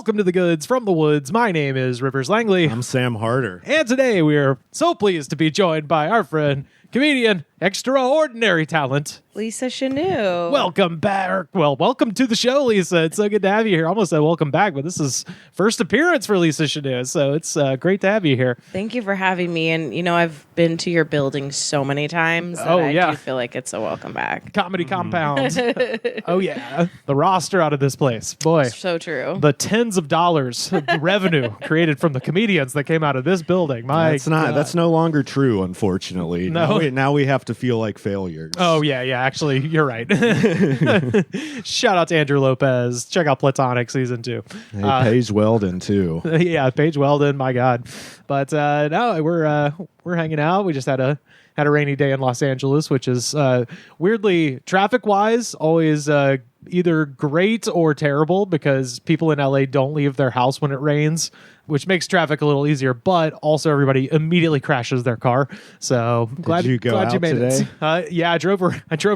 Welcome to the Goods from the Woods. My name is Rivers Langley. I'm Sam Harder. And today we are so pleased to be joined by our friend, comedian, extraordinary talent, Lisa Chanoux. Welcome back. Well, welcome to the show, Lisa. It's so good to have you here. I almost said welcome back, but this is first appearance for Lisa Chanoux, so it's great to have you here. Thank you for having me. And, you know, I've been to your building so many times that I do feel like it's a welcome back. Comedy compound. Oh, yeah. The roster out of this place. Boy. So true. The tens of dollars of revenue created from the comedians that came out of this building. That's no longer true, unfortunately. No. Now we have to feel like failures. Oh, yeah. Actually, you're right. Shout out to Andrew Lopez. Check out Platonic Season 2. Hey, Paige Weldon, too. Yeah, Paige Weldon, my God. But no, we're hanging out. We just had a rainy day in Los Angeles, which is weirdly, traffic-wise, always either great or terrible because people in LA don't leave their house when it rains, which makes traffic a little easier, but also everybody immediately crashes their car. So glad you made today? it. Yeah, I drove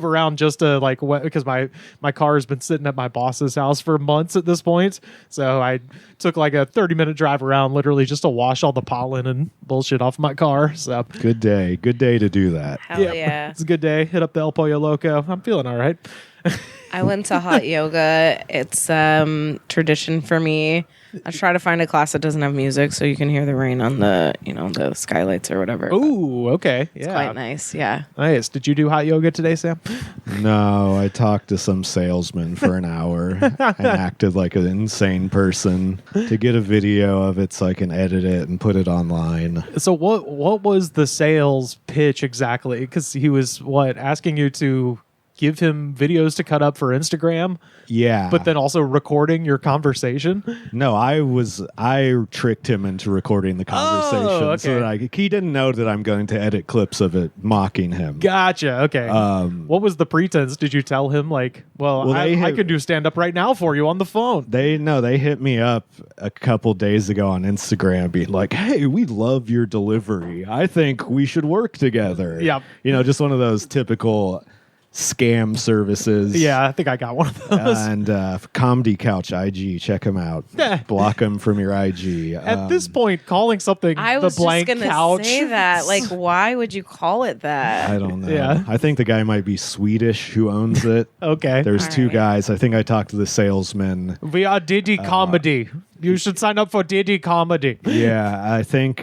around just to because my car has been sitting at my boss's house for months at this point. So I took like a 30-minute drive around literally just to wash all the pollen and bullshit off my car. So good day to do that. Hell yeah. It's a good day. Hit up the El Pollo Loco. I'm feeling all right. I went to hot yoga. It's tradition for me. I try to find a class that doesn't have music so you can hear the rain on the skylights or whatever. Ooh, okay. It's quite nice, yeah. Nice. Did you do hot yoga today, Sam? No, I talked to some salesman for an hour and acted like an insane person to get a video of it so I can edit it and put it online. So what was the sales pitch exactly? Because he was, asking you to give him videos to cut up for Instagram? Yeah. But then also recording your conversation? No, I tricked him into recording the conversation. Oh, okay. So that he didn't know that I'm going to edit clips of it mocking him. Gotcha. Okay. What was the pretense? Did you tell him I could do stand up right now for you on the phone? They hit me up a couple days ago on Instagram being like, "Hey, we love your delivery. I think we should work together." Yep. Just one of those typical scam services. Yeah, I think I got one of those. And Comedy Couch IG, check them out. Block them from your IG. At this point, calling something the blank couch. I was just going to say that. Like, why would you call it that? I don't know. Yeah. I think the guy might be Swedish who owns it. Okay. There's All two right. guys. I think I talked to the salesman. We are Diddy Comedy. You should sign up for Diddy Comedy. Yeah, I think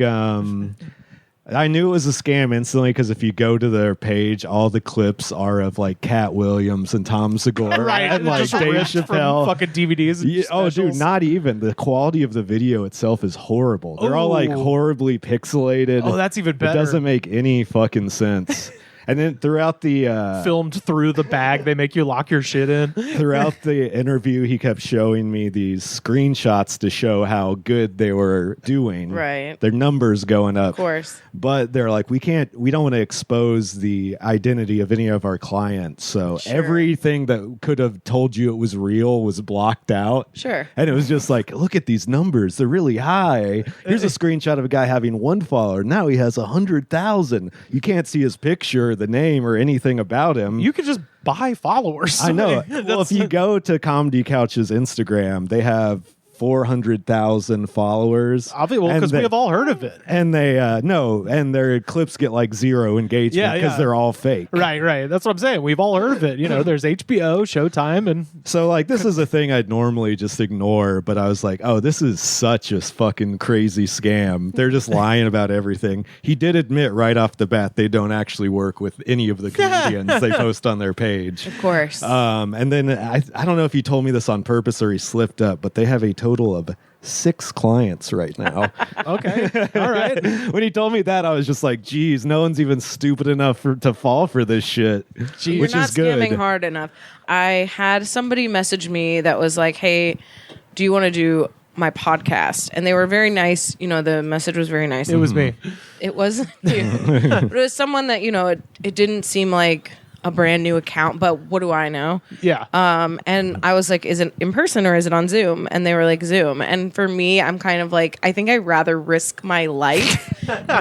I knew it was a scam instantly because if you go to their page, all the clips are of like Cat Williams and Tom Segura Right. and like just Dave ripped Chappelle. from fucking DVDs. And Oh, dude, specials. not even. The quality of the video itself is horrible. They're all like Ooh. horribly pixelated. Oh, that's even better. It doesn't make any fucking sense. And then throughout the Filmed through the bag, they make you lock your shit in. throughout the interview, he kept showing me these screenshots to show how good they were doing. Right. Their numbers going up. Of course. But they're like, we don't want to expose the identity of any of our clients. So Sure. everything that could have told you it was real was blocked out. Sure. And it was just like, look at these numbers. They're really high. Here's a screenshot of a guy having one follower. Now he has 100,000. You can't see his picture, the name, or anything about him. You could just buy followers. I know. That's- Well, if you go to Comedy Couch's Instagram, they have 400,000 followers. Because we have all heard of it. And they and their clips get like 0 engagement because they're all fake. Right. That's what I'm saying. We've all heard of it. There's HBO, Showtime, and So like this is a thing I'd normally just ignore, but I was like, oh, this is such a fucking crazy scam. They're just lying about everything. He did admit right off the bat they don't actually work with any of the comedians they post on their page. Of course. And then I don't know if he told me this on purpose or he slipped up, but they have a total of 6 clients right now. okay, all right. When he told me that, I was just like, geez, no one's even stupid enough to fall for this shit, Gee, You're which not is good. scamming hard enough. I had somebody message me that was like, hey, do you want to do my podcast? And they were very nice. The message was very nice. It was me. It wasn't you. But it was someone that, it didn't seem like a brand new account, but what do I know? Yeah. And I was like, is it in person or is it on Zoom? And they were like, Zoom. And for me, I'm kind of like, I think I'd rather risk my life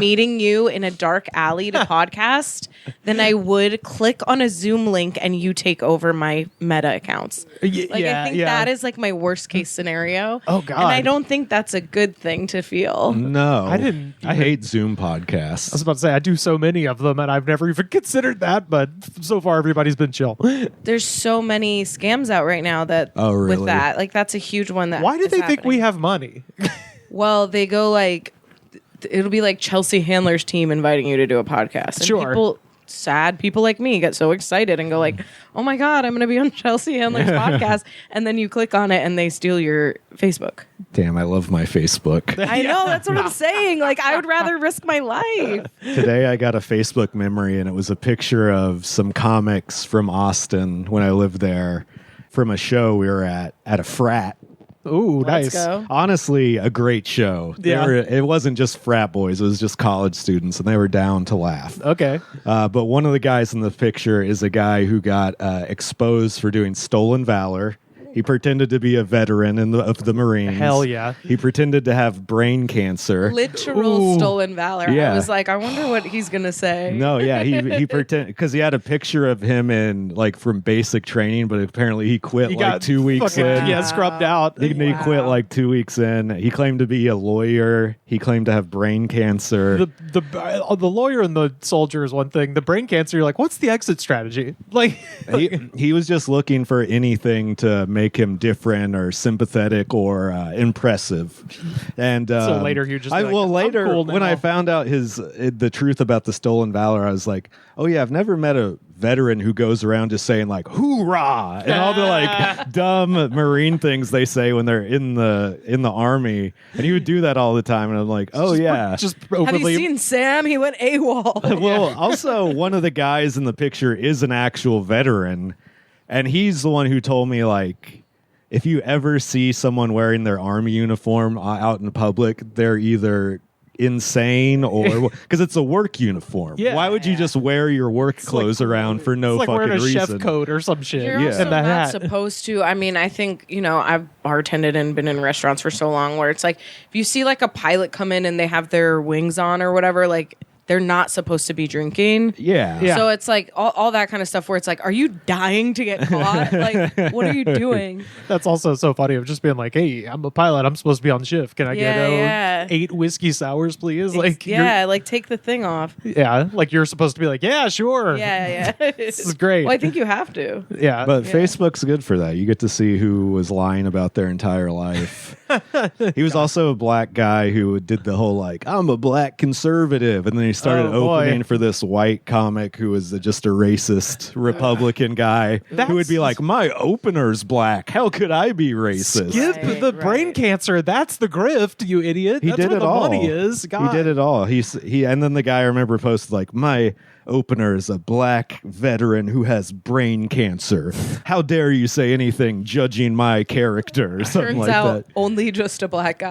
meeting you in a dark alley to podcast than I would click on a Zoom link and you take over my Meta accounts. Like, I think that is like my worst case scenario. Oh, God. And I don't think that's a good thing to feel. No, I hate Zoom podcasts. I was about to say, I do so many of them, and I've never even considered that, but so far everybody's been chill. There's so many scams out right now that really? with that. Like, that's a huge one that Why do is they think happening. we have money? Well, they go like, it'll be like Chelsea Handler's team inviting you to do a podcast. And Sure. people like me get so excited and go like, oh my God, I'm going to be on Chelsea Handler's podcast. And then you click on it and they steal your Facebook. Damn, I love my Facebook. I know, that's what I'm saying. Like, I would rather risk my life. Today I got a Facebook memory, and it was a picture of some comics from Austin when I lived there from a show we were at a frat. Ooh, Let's nice. go. Honestly, a great show. Yeah. It wasn't just frat boys, it was just college students, and they were down to laugh. Okay. But one of the guys in the picture is a guy who got exposed for doing stolen valor. He pretended to be a veteran of the Marines. Hell yeah. He pretended to have brain cancer. Literal Ooh. stolen valor. Yeah. I was like, I wonder what he's going to say. No, yeah, he pretended because he had a picture of him in like from basic training, but apparently he quit You like got 2 weeks fucking, in. Yeah, scrubbed out. He quit like 2 weeks in. He claimed to be a lawyer. He claimed to have brain cancer. The lawyer and the soldier is one thing. The brain cancer, you're like, what's the exit strategy? Like, he was just looking for anything to make him different or sympathetic or impressive. And So later he would just be like, "I'm later cool when now." I found out the truth about the stolen valor, I was like, oh yeah, I've never met a veteran who goes around just saying like hoorah and all the like dumb Marine things they say when they're in the army, and he would do that all the time, and I'm like, oh yeah, just Have you overly. seen Sam? He went AWOL. well, also one of the guys in the picture is an actual veteran, and he's the one who told me like, if you ever see someone wearing their army uniform out in public, they're either insane or because it's a work uniform. Yeah. Why would you just wear your work clothes around for no It's like fucking wearing a reason? chef coat or some shit. You're Yeah. also And the not hat. supposed to. I mean, I think, I've bartended and been in restaurants for so long where it's like, if you see like a pilot come in and they have their wings on or whatever, like they're not supposed to be drinking. Yeah. Yeah. So it's like all that kind of stuff where it's like, are you dying to get caught? Like, what are you doing? That's also so funny of just being like, hey, I'm a pilot. I'm supposed to be on shift. Can I Yeah. 8 whiskey sours, please? Like, yeah, like take the thing off. like you're supposed to be like, yeah, sure. Yeah. This is great. Well, I think you have to. Yeah. But Yeah. Facebook's good for that. You get to see who was lying about their entire life. He was also a black guy who did the whole like, I'm a black conservative, and then he started Oh, boy. opening for this white comic who was just a racist Republican guy who would be like, my opener's black. How could I be racist? Skip Right, the brain right. cancer. That's the grift, you idiot. He That's did where it the all. money is. God. He did it all. He and then the guy I remember posted like, my opener is a black veteran who has brain cancer. How dare you say anything judging my character or something Turns like out that. only just a black guy.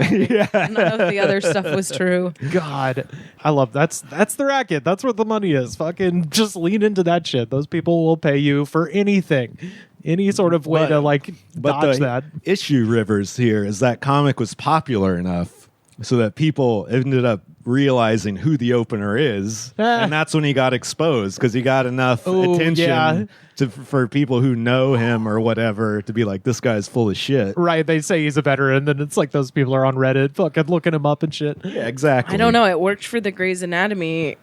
None of the other stuff was true. God, I love that's the racket. That's where the money is. Fucking just lean into that shit. Those people will pay you for anything, any sort of way to like But dodge the that. issue, Rivers, here is that comic was popular enough so that people ended up realizing who the opener is, and that's when he got exposed because he got enough Oh, attention yeah. for people who know him or whatever to be like, this guy's full of shit. Right, they say he's a veteran, then it's like those people are on Reddit, fucking looking him up and shit. Yeah, exactly. I don't know. It worked for the Grey's Anatomy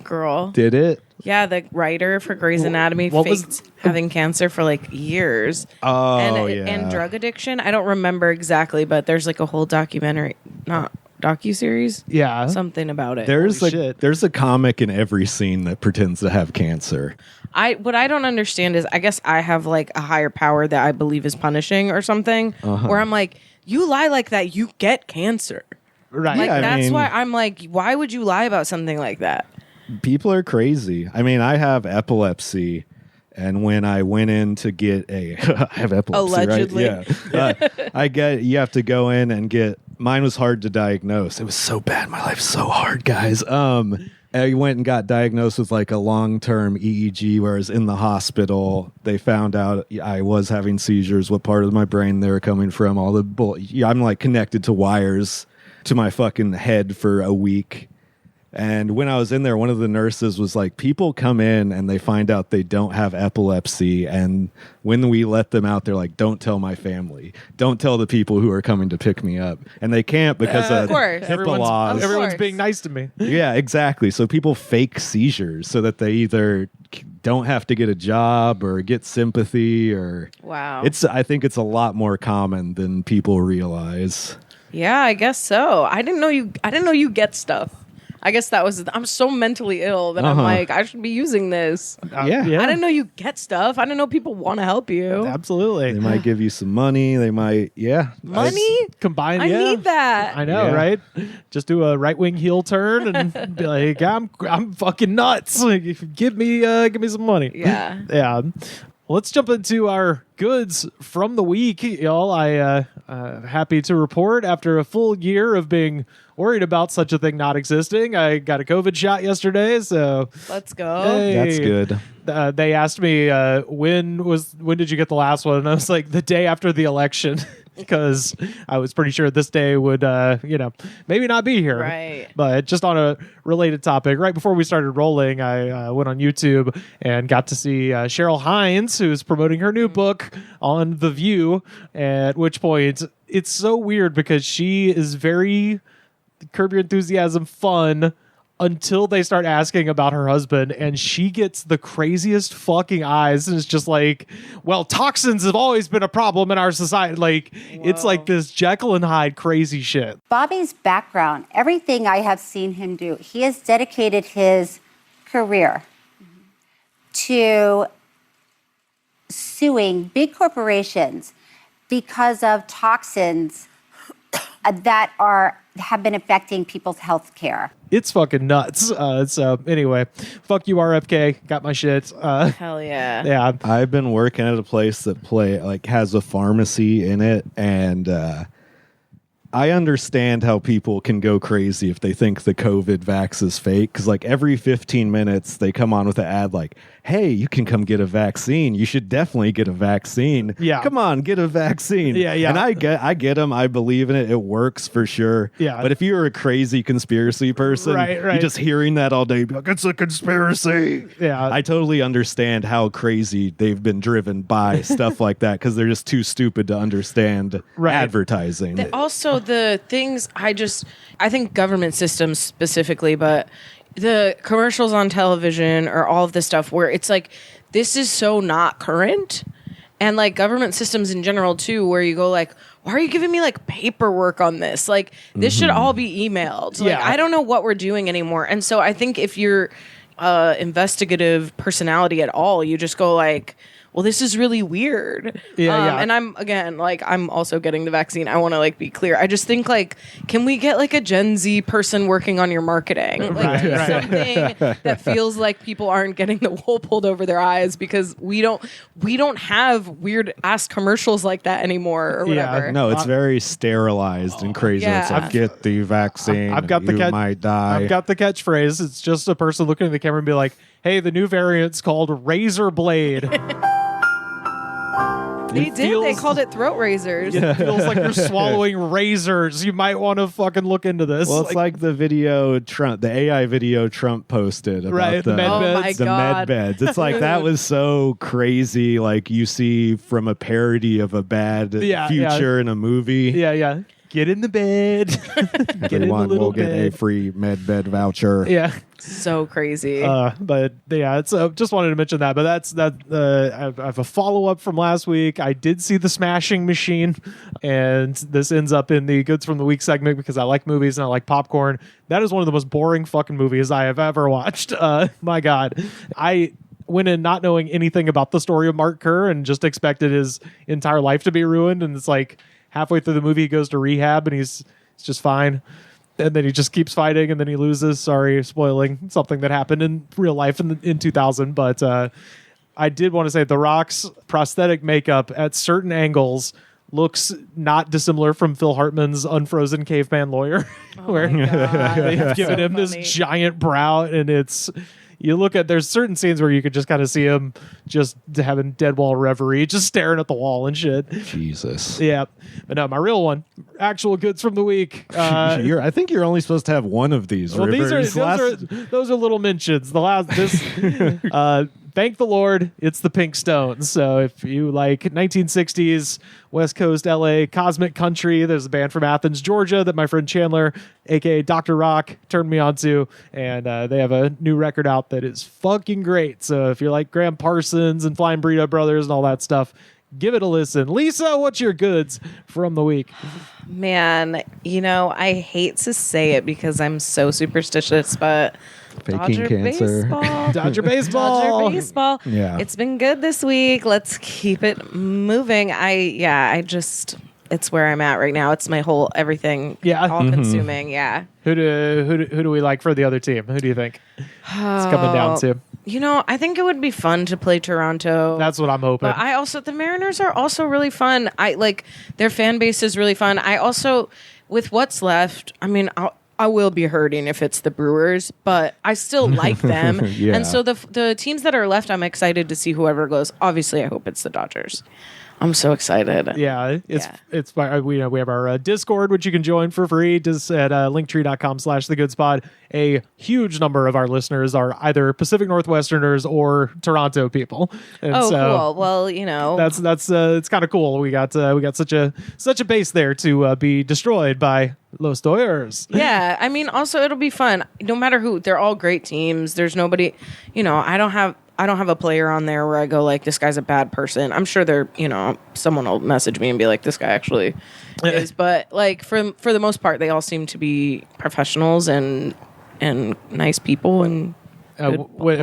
girl. Did it? Yeah, the writer for Grey's Anatomy What was- faked having cancer for like years. Oh, and, yeah. and drug addiction. I don't remember exactly, but there's like a whole documentary, not docuseries, Yeah, something about it. There's a comic in every scene that pretends to have cancer. What I don't understand is I guess I have like a higher power that I believe is punishing or something, where I'm like, you lie like that, you get cancer. right. Like Yeah, I that's mean- why I'm like, why would you lie about something like that? People are crazy. I mean, I have epilepsy, and when I went in to get I have epilepsy, Allegedly. right? Yeah. You have to go in and get, mine was hard to diagnose. It was so bad. My life's so hard, guys. I went and got diagnosed with like a long-term EEG, whereas in the hospital, they found out I was having seizures, what part of my brain they were coming from, I'm like connected to wires to my fucking head for a week. And when I was in there, one of the nurses was like, people come in and they find out they don't have epilepsy. And when we let them out, they're like, don't tell my family. Don't tell the people who are coming to pick me up. And they can't because of course. HIPAA laws. Everyone's being nice to me. Yeah, exactly. So people fake seizures so that they either don't have to get a job or get sympathy or wow. I think it's a lot more common than people realize. Yeah, I guess so. I didn't know you get stuff. I guess I'm so mentally ill that I'm like, I should be using this. Yeah. I didn't know you get stuff. I didn't know people want to help you. Absolutely. They might give you some money. They might, Money? Combine. I need that. I know, Yeah. right? Just do a right wing heel turn and be like, I'm fucking nuts. Like, give me some money. Yeah. Yeah. Let's jump into our goods from the week, y'all. I happy to report after a full year of being worried about such a thing not existing, I got a COVID shot yesterday. So let's go. Hey. That's good. They asked me when did you get the last one, and I was like, the day after the election. Because I was pretty sure this day would, maybe not be here. Right. But just on a related topic, right before we started rolling, I went on YouTube and got to see Cheryl Hines, who's promoting her new book on The View, at which point it's so weird because she is very Curb Your Enthusiasm fun until they start asking about her husband, and she gets the craziest fucking eyes and it's just like, well, toxins have always been a problem in our society. Like, it's like this Jekyll and Hyde crazy shit. Bobby's background, everything I have seen him do, he has dedicated his career to suing big corporations because of toxins that have been affecting people's health care. It's fucking nuts. So anyway, fuck you, RFK. Got my shit. Hell yeah. Yeah. I've been working at a place that has a pharmacy in it, and I understand how people can go crazy if they think the COVID vax is fake. Because every 15 minutes they come on with an ad like, hey, you can come get a vaccine. You should definitely get a vaccine. Yeah. Come on, get a vaccine. Yeah, yeah. And I get them. I believe in it. It works for sure. Yeah. But if you're a crazy conspiracy person, Right. you're just hearing that all day, you'd be like, it's a conspiracy. Yeah. I totally understand how crazy they've been driven by stuff like that because they're just too stupid to understand advertising. Also, the things I think government systems specifically, but the commercials on television or all of this stuff where it's like, this is so not current. And government systems in general too, where you go why are you giving me paperwork on this? This should all be emailed. I don't know what we're doing anymore. And so I think if you're investigative personality at all, you just go well, this is really weird. Yeah. And I'm, again, I'm also getting the vaccine. I want to, be clear. I just think, can we get, a Gen Z person working on your marketing? Something that feels like people aren't getting the wool pulled over their eyes because we don't have weird-ass commercials like that anymore or whatever. No, it's very sterilized and crazy. Yeah. It's like, get the vaccine. I've got the might die. I've got the catchphrase. It's just a person looking at the camera and be like, hey, the new variant's called Razor Blade. They called it throat razors. It feels like you're swallowing razors. You might want to fucking look into this. Well, it's like the video the AI video Trump posted about the med Oh beds. my the God. med beds. It's that was so crazy. You see from a parody of a bad future in a movie. Yeah. Get in the bed. Everyone will get a bed. free med bed voucher. Yeah. So crazy. But yeah, it's just wanted to mention that. But that's that. I have a follow up from last week. I did see The Smashing Machine, and this ends up in the Goods from the Week segment because I like movies and I like popcorn. That is one of the most boring fucking movies I have ever watched. My God, I went in not knowing anything about the story of Mark Kerr and just expected his entire life to be ruined. And it's halfway through the movie, he goes to rehab and he's just fine. And then he just keeps fighting, and then he loses. Sorry, spoiling something that happened in real life in 2000. But I did want to say The Rock's prosthetic makeup at certain angles looks not dissimilar from Phil Hartman's Unfrozen Caveman Lawyer, where they've given him this giant brow, and it's you look at, there's certain scenes where you could just kind of see him just having dead wall reverie, just staring at the wall and shit. Jesus. Yeah. But no, my real one, actual goods from the week. I think you're only supposed to have one of these. Well, Rivers. those are little mentions. The last thank the Lord, it's the Pink Stones. So if you like 1960s West Coast LA cosmic country, there's a band from Athens, Georgia that my friend Chandler, aka Dr. Rock, turned me on to, and they have a new record out that is fucking great. So if you're like Graham Parsons and Flying Burrito Brothers and all that stuff, give it a listen. Lisa, what's your goods from the week? Man, I hate to say it because I'm so superstitious, but Faking Dodger cancer. baseball. Dodger baseball. Dodger baseball. Yeah. It's been good this week. Let's keep it moving. It's where I'm at right now. It's my whole everything. Yeah. All consuming. Yeah. Who do we like for the other team? Who do you think it's coming down to? I think it would be fun to play Toronto. That's what I'm hoping. But the Mariners are also really fun. I like their fan base is really fun. I also, with what's left, I will be hurting if it's the Brewers, but I still like them. Yeah. And so the teams that are left, I'm excited to see whoever goes. Obviously, I hope it's the Dodgers. I'm so excited. Yeah, it's we have our Discord, which you can join for free just at linktree.com/thegoodspod. A huge number of our listeners are either Pacific Northwesterners or Toronto people. And Cool. Well, that's it's kind of cool. We got such a base there to be destroyed by Los Doyers. Yeah, also it'll be fun. No matter who, they're all great teams. There's nobody, I don't have a player on there where I go like, this guy's a bad person. I'm sure someone will message me and be like, this guy actually is. But like for the most part, they all seem to be professionals and nice people. And Have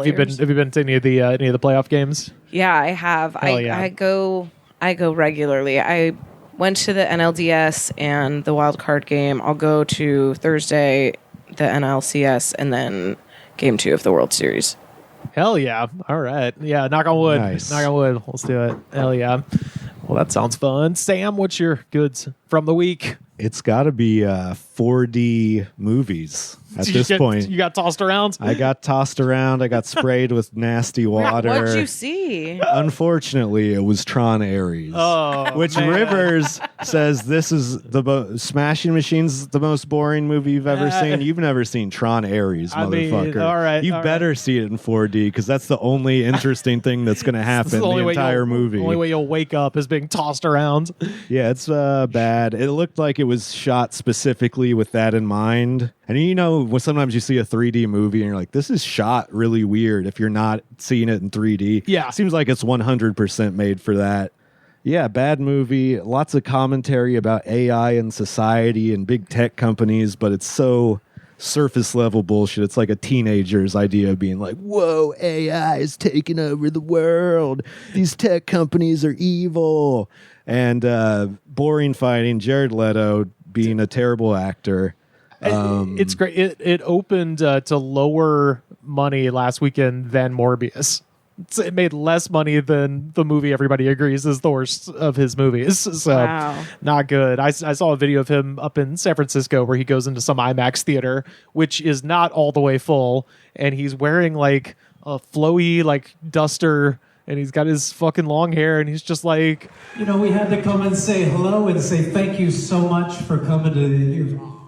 you been to any of the playoff games? Yeah, I have. Yeah. I go regularly. I went to the NLDS and the wild card game. I'll go to Thursday, the NLCS, and then game 2 of the World Series. Hell yeah. All right. Yeah, knock on wood. Nice. Knock on wood. Let's do it. Hell yeah. Well, that sounds fun. Sam, what's your goods from the week? It's got to be 4D movies at this point. You got tossed around? I got tossed around. I got sprayed with nasty water. What'd you see? Unfortunately, it was Tron Ares. Oh, which man. Rivers says this is Smashing Machines, the most boring movie you've ever seen. You've never seen Tron Ares, motherfucker. All right. You better see it in 4D because that's the only interesting thing that's going to happen in the entire movie. The only way you'll wake up is being tossed around. Yeah, it's bad. It looked like it was shot specifically with that in mind. And when sometimes you see a 3D movie and you're like, this is shot really weird if you're not seeing it in 3D. Yeah. It seems like it's 100% made for that. Yeah, bad movie. Lots of commentary about AI and society and big tech companies, but it's so surface level bullshit. It's like a teenager's idea of being like, whoa, AI is taking over the world. These tech companies are evil. And boring fighting. Jared Leto being a terrible actor. It's great. It opened to lower money last weekend than Morbius. It made less money than the movie everybody agrees is the worst of his movies. So Wow. Not good. I saw a video of him up in San Francisco where he goes into some IMAX theater, which is not all the way full. And he's wearing like a flowy like duster and he's got his fucking long hair and he's just like, we had to come and say hello and say thank you so much for coming to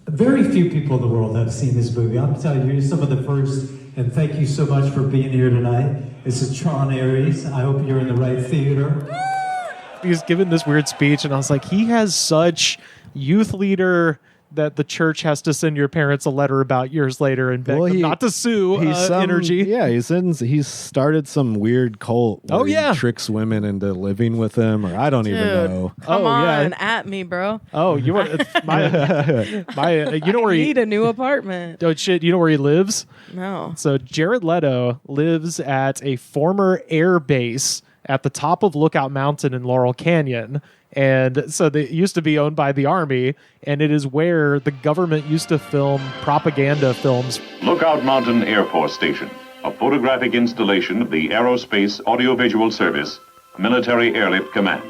very few people in the world have seen this movie. I'm telling you, you're some of the first, and thank you so much for being here tonight. This is Tron Ares. I hope you're in the right theater. he's given this weird speech and I was like, he has such youth leader that the church has to send your parents a letter about years later and beg them not to sue energy. Yeah, he's started some weird cult where he tricks women into living with him, or I don't even know. Come on, at me, bro. Oh, you want you know where I need a new apartment. Oh shit, you know where he lives? No. So Jared Leto lives at a former air base at the top of Lookout Mountain in Laurel Canyon. And so they used to be owned by the Army, and it is where the government used to film propaganda films. Lookout Mountain Air Force Station, a photographic installation of the Aerospace Audiovisual Service, Military Airlift Command,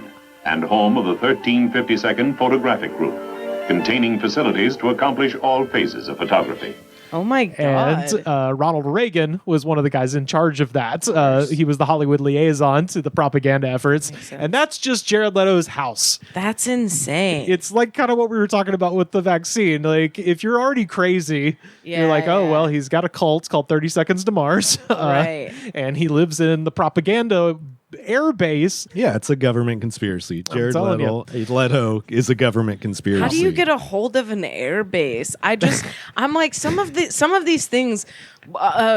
and home of the 1352nd Photographic Group, containing facilities to accomplish all phases of photography. Oh my God. And Ronald Reagan was one of the guys in charge of that. He was the Hollywood liaison to the propaganda efforts. And that's just Jared Leto's house. That's insane. It's like kind of what we were talking about with the vaccine. Like, if you're already crazy, you're like, oh, well, he's got a cult called 30 Seconds to Mars. Right. And he lives in the propaganda air base. Yeah, it's a government conspiracy. Jared telling Leto is a government conspiracy. How do you get a hold of an air base? I'm like, some of these things,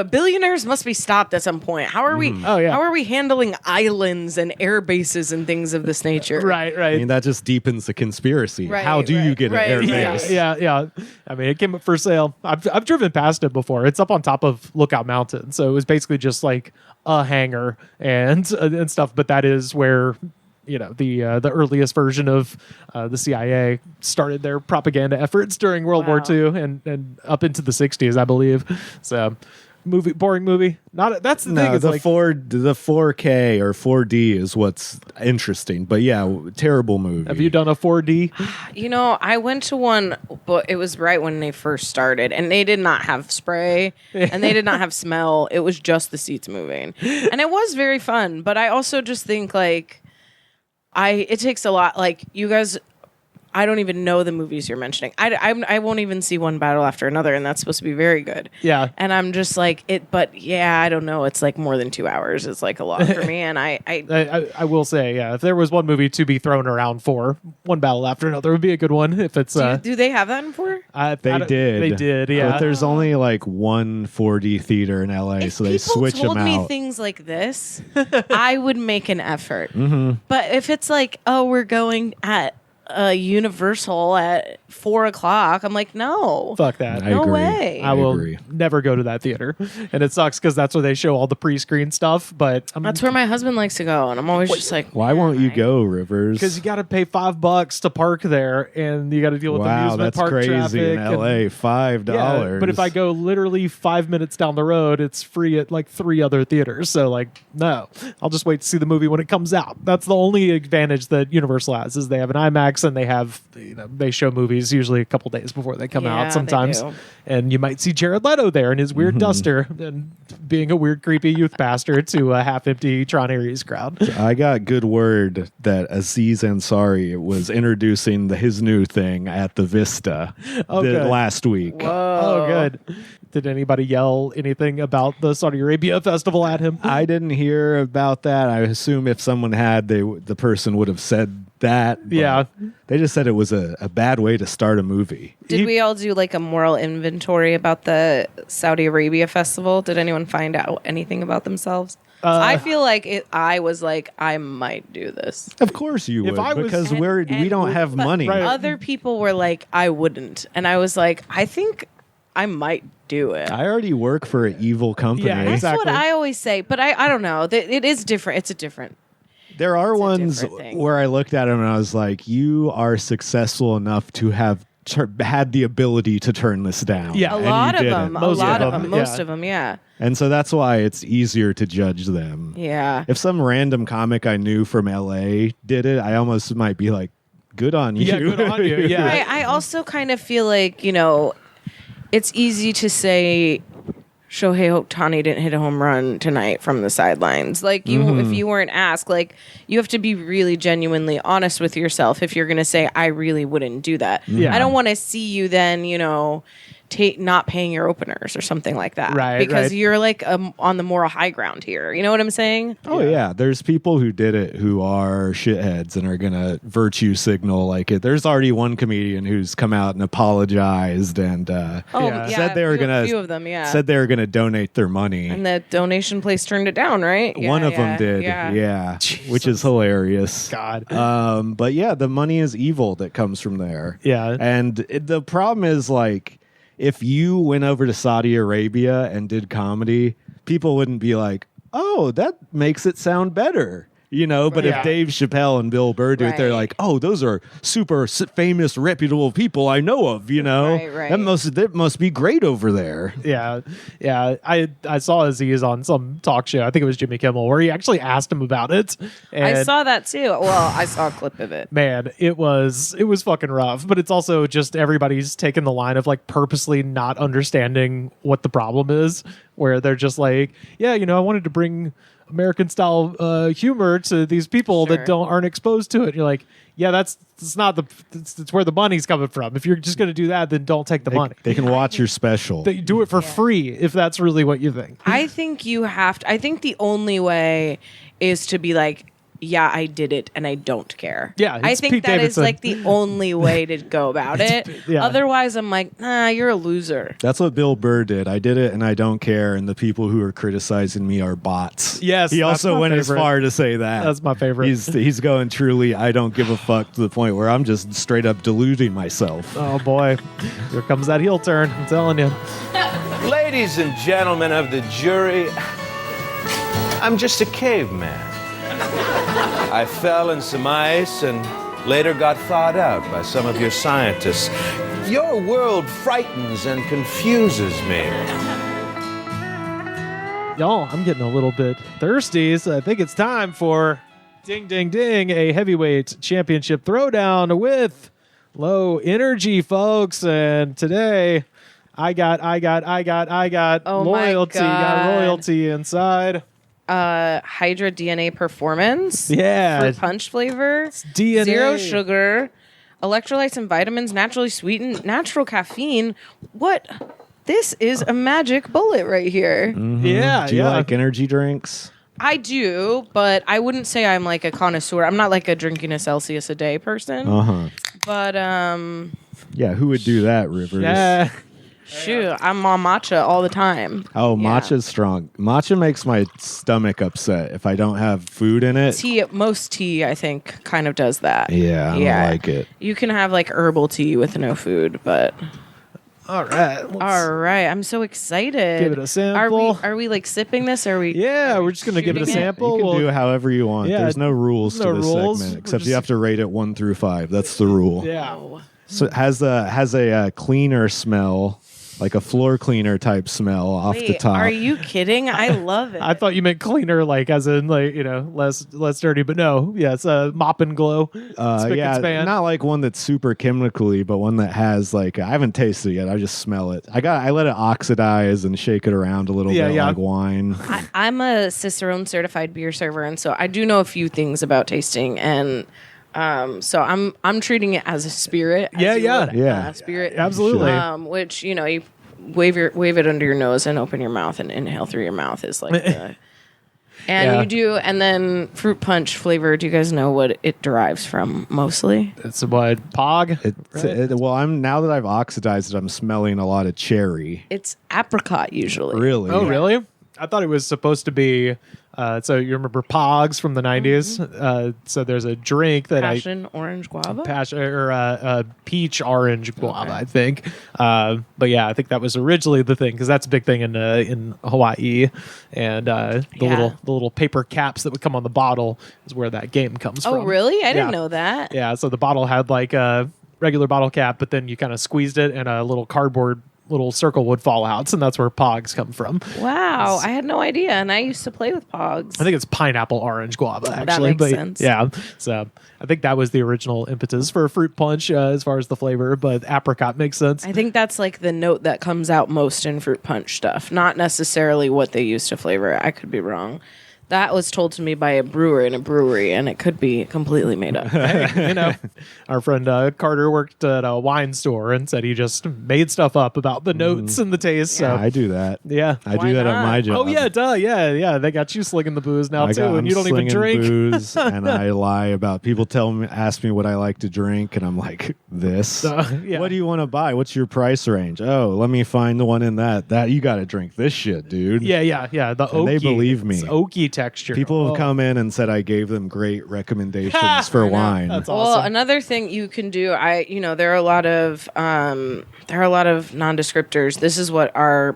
billionaires must be stopped at some point. How are we? Oh, yeah. How are we handling islands and air bases and things of this nature? Right. I mean, that just deepens the conspiracy. Right, How do you right, get an right. air Yeah. base? Yeah. I mean, it came up for sale. I've driven past it before. It's up on top of Lookout Mountain, so it was basically just like a hangar and stuff. But that is where the earliest version of the CIA started their propaganda efforts during World War II and up into the 60s, I believe. So. Boring movie. That's the thing. No, the 4K or 4D is what's interesting. But yeah, terrible movie. Have you done a 4D? I went to one, but it was right when they first started, and they did not have spray, and they did not have smell. It was just the seats moving, and it was very fun. But I also just think it takes a lot. Like, you guys, I don't even know the movies you're mentioning. I won't even see one battle after another, and that's supposed to be very good. Yeah. And I'm just like, I don't know. It's like more than 2 hours. It's like a lot for me. And I will say, yeah, if there was one movie to be thrown around for, one battle after another would be a good one. If it's do they have that in 4? They did, yeah. But there's only like one 4D theater in LA, so they switch them out. If people told me things like this, I would make an effort. Mm-hmm. But if it's like, oh, we're going at Universal at 4:00, I'm like, no, fuck that. No way. I will never go to that theater, and it sucks because that's where they show all the pre-screen stuff. But that's where my husband likes to go, and I'm always just like, why won't you go, Rivers? Because you got to pay $5 to park there, and you got to deal with amusement park crazy traffic in LA. $5. Yeah, but if I go literally 5 minutes down the road, it's free at like 3 other theaters. So like, no, I'll just wait to see the movie when it comes out. That's the only advantage that Universal has, is they have an IMAX, and they have they show movies usually a couple days before they come out sometimes, and you might see Jared Leto there in his weird duster and being a weird creepy youth pastor to a half-empty Tron Ares crowd. I got good word that Aziz Ansari was introducing his new thing at the Vista last week. whoa. Oh, good. Did anybody yell anything about the Saudi Arabia festival at him? I didn't hear about that. I assume if someone had, the person would have said that. Yeah. They just said it was a bad way to start a movie. Did we all do like a moral inventory about the Saudi Arabia festival? Did anyone find out anything about themselves? I feel like I was like, I might do this. Of course you If would, I was- because we don't have but money. Right. Other people were like, I wouldn't. And I was like, I think I might do it. I already work for an evil company. Yeah, That's exactly. what I always say. But I don't know. It is different. It's a different. There are ones different thing. where I looked at them and I was like, you are successful enough to have had the ability to turn this down. Yeah. A And lot you of didn't. them. Most A lot of of them, them. Most yeah. of them. Yeah. And so that's why it's easier to judge them. Yeah. If some random comic I knew from LA did it, I almost might be like, good on you. Yeah, good on you. Yeah. I also kind of feel like, it's easy to say Shohei Ohtani didn't hit a home run tonight from the sidelines. Like, if you weren't asked, like, you have to be really genuinely honest with yourself if you're going to say, I really wouldn't do that. Yeah. I don't want to see you then, not paying your openers or something like that. Right, Because right. you're like on the moral high ground here. You know what I'm saying? Oh yeah, there's people who did it who are shitheads and are gonna virtue signal like it. There's already one comedian who's come out and apologized and Oh, Yeah. yeah. said they were a few of them, yeah. said they were gonna donate their money. And the donation place turned it down, right? One of them did, Yeah. which is hilarious. God. But yeah, the money is evil that comes from there. Yeah. And the problem is like, if you went over to Saudi Arabia and did comedy, people wouldn't be like, oh, that makes it sound better. you know. But Yeah. if Dave Chappelle and Bill Burr do it, they're Right. like, oh, those are super famous, reputable people I know of, you know. Right. That must be great over there. Yeah. I saw Aziz on some talk show. I think it was Jimmy Kimmel, where he actually asked him about it. And I saw that too. Well, I saw a clip of it. man, it was fucking rough. But it's also just everybody's taken the line of like purposely not understanding what the problem is, where they're just like, yeah, I wanted to bring American style humor to these people Sure. that aren't exposed to it. And you're like, yeah, that's not it's where the money's coming from. If you're just going to do that, then don't take the money. They can watch your special. They do it for free if that's really what you think. I think you have to. I think the only way is to be like, yeah, I did it and I don't care. Yeah, I it's think Pete that is Davidson. like the only way to go about it. yeah. Otherwise, I'm like, nah, you're a loser. That's what Bill Burr did. I did it and I don't care. And the people who are criticizing me are bots. Yes, He that's also my went favorite. as far to say that. That's my favorite. He's going truly, I don't give a fuck, to the point where I'm just straight up deluding myself. Oh boy, here comes that heel turn. I'm telling you. Ladies and gentlemen of the jury, I'm just a caveman. I fell in some ice and later got thawed out by some of your scientists. Your world frightens and confuses me. Y'all, I'm getting a little bit thirsty, so I think it's time for ding, ding, ding, a heavyweight championship throwdown with low energy, folks. And today, I got Oh my loyalty. Got God. royalty inside. Hydra DNA Performance. Yeah. Fruit punch flavor. DNA. 0 sugar. Electrolytes and vitamins, naturally sweetened, natural caffeine. What? This is a magic bullet right here. Yeah, Do you yeah. like energy drinks? I do, but I wouldn't say I'm like a connoisseur. I'm not like a drinking a Celsius a day person. Uh-huh. But Yeah, who would do that, Rivers? Yeah. shoot, I'm on matcha all the time. Oh, Yeah. matcha's strong. Matcha makes my stomach upset if I don't have food in it. Most tea, I think, kind of does that. Yeah, I don't like it. You can have like herbal tea with no food, but All right. all right, I'm so excited. Give it a sample. Are we like sipping this? Or are we? Yeah, we're just gonna give it a shooting it? sample. You can We'll- do however you want. Yeah, There's no rules no to this rules. segment, We're except you just- have to rate it 1 through 5. That's the rule. Yeah. So it has a cleaner smell, like a floor cleaner type smell off the Wait, top. are you kidding? I love it. I thought you meant cleaner, like as in like less dirty, but no. Yeah, it's a mop and glow. Spick and span. not like one that's super chemically, but one that has like I haven't tasted it yet. I just smell it. I let it oxidize and shake it around a little bit like wine. I'm a Cicerone certified beer server, and so I do know a few things about tasting, and so I'm treating it as a spirit. as Yeah, you yeah. would, Yeah. spirit. Absolutely. Which you wave it under your nose and open your mouth and inhale through your mouth is like. And Yeah. you do, and then fruit punch flavor. Do you guys know what it derives from mostly? It's what Pog. Now that I've oxidized it, I'm smelling a lot of cherry. It's apricot usually. Really? Oh, really? I thought it was supposed to be. So you remember Pogs from the '90s? So there's a drink that Passion orange guava. peach orange guava, I think. But yeah, I think that was originally the thing because that's a big thing in Hawaii, and the little paper caps that would come on the bottle is where that game comes from. Oh, really? I didn't Yeah. know that. Yeah, so the bottle had like a regular bottle cap, but then you kind of squeezed it, and a little cardboard little circle would fall out, and that's where Pogs come from. Wow, I had no idea, and I used to play with Pogs. I think it's pineapple orange guava, actually. makes but sense. Yeah, so I think that was the original impetus for a fruit punch as far as the flavor, but apricot makes sense. I think that's like the note that comes out most in fruit punch stuff, not necessarily what they use to flavor it. I could be wrong. That was told to me by a brewer in a brewery, and it could be completely made up. Our friend Carter worked at a wine store and said he just made stuff up about the notes and the taste. So I do that. yeah. I Why do that not? at my job. Oh yeah, duh, yeah. They got you slinging the booze now too, I'm and you don't even slinging drink. booze, and I lie about people ask me what I like to drink, and I'm like, this. Yeah. What do you want to buy? What's your price range? Oh, let me find the one in that. You got to drink this shit, dude. Yeah. The oaky, And they believe me. it's oaky texture. People have Oh. come in and said I gave them great recommendations for wine. That's Well, awesome. another thing you can do, there are a lot of non-descriptors. This is what our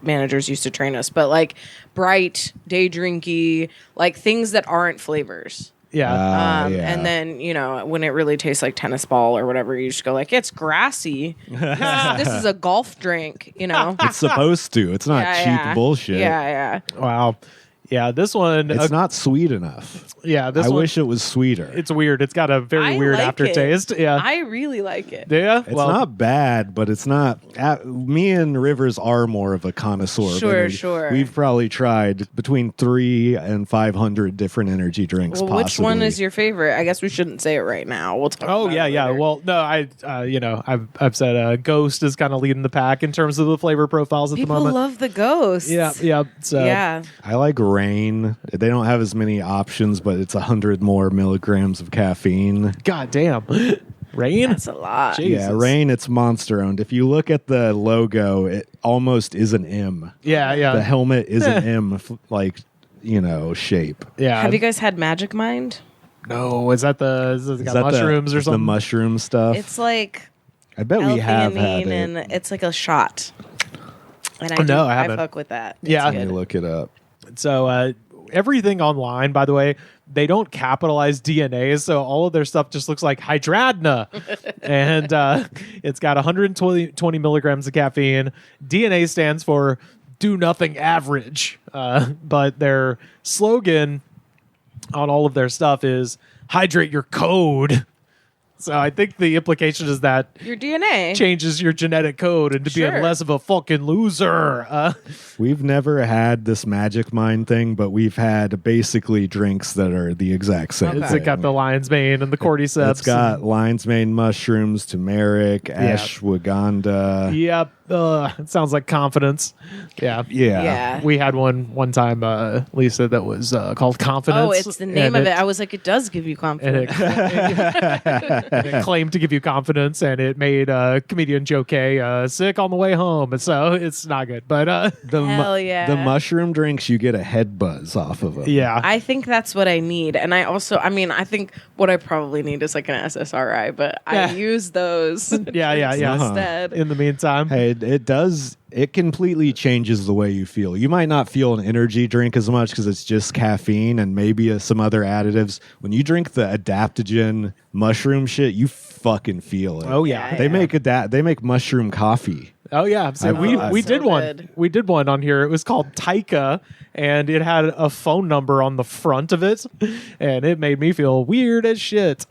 managers used to train us, but like bright, day drinky, like things that aren't flavors. Yeah. And then, you know, when it really tastes like tennis ball or whatever, you just go like, it's grassy. This is a golf drink, you know? It's supposed to. It's not cheap bullshit. Yeah. Wow. Yeah, this one. It's not sweet enough. Yeah, this I one. wish it was sweeter. It's weird. It's got a very weird like aftertaste. It. Yeah. I really like it. Yeah. It's not bad, but it's not. Me and Rivers are more of a connoisseur. of Sure, energy. sure. We've probably tried between 300 and 500 different energy drinks. Well, which one possibly. is your favorite? I guess we shouldn't say it right now. We'll talk. Oh about yeah, it yeah. later. Well, no, I've said Ghost is kind of leading the pack in terms of the flavor profiles at people the moment. love the ghosts. Yeah. So Yeah. I like Rain. They don't have as many options, but it's 100 more milligrams of caffeine. God damn. Rain? That's a lot. Jesus. Yeah, Rain. It's monster owned. If you look at the logo, it almost is an M. Yeah, yeah. The helmet is an M, shape. Yeah. Have you guys had Magic Mind? No, is that got Is that mushrooms or the something? mushroom stuff? It's like I bet we have had L-theanine, it. and it's like a shot. And Oh, no, I haven't. fuck with that. It's Yeah. Let me good. look it up. So everything online, by the way, they don't capitalize DNA, so all of their stuff just looks like hydradna. And it's got 120 milligrams of caffeine. DNA stands for do nothing average. But their slogan on all of their stuff is hydrate your code. So I think the implication is that Your DNA. changes your genetic code into being Sure. less of a fucking loser. We've never had this Magic Mind thing, but we've had basically drinks that are the exact same. Okay. It's got the lion's mane and the cordyceps. It's got lion's mane mushrooms, turmeric, ashwagandha. Yep. It sounds like confidence. Yeah. Yeah. We had one time, Lisa, that was called Confidence. Oh, it's the name and of it. I was like, it does give you and confidence. it claimed to give you confidence, and it made comedian Joe K sick on the way home. So it's not good. But Hell yeah. The mushroom drinks, you get a head buzz off of them. yeah. I think that's what I need. And I also, I think what I probably need is like an SSRI, but Yeah. I use those yeah. instead. In the meantime. Hey, it does. It completely changes the way you feel. You might not feel an energy drink as much because it's just caffeine and maybe some other additives. When you drink the adaptogen mushroom shit, you fucking feel it. Oh, yeah. They make mushroom coffee. Oh yeah, so we that's did so one. good. We did one on here. It was called Taika, and it had a phone number on the front of it, and it made me feel weird as shit.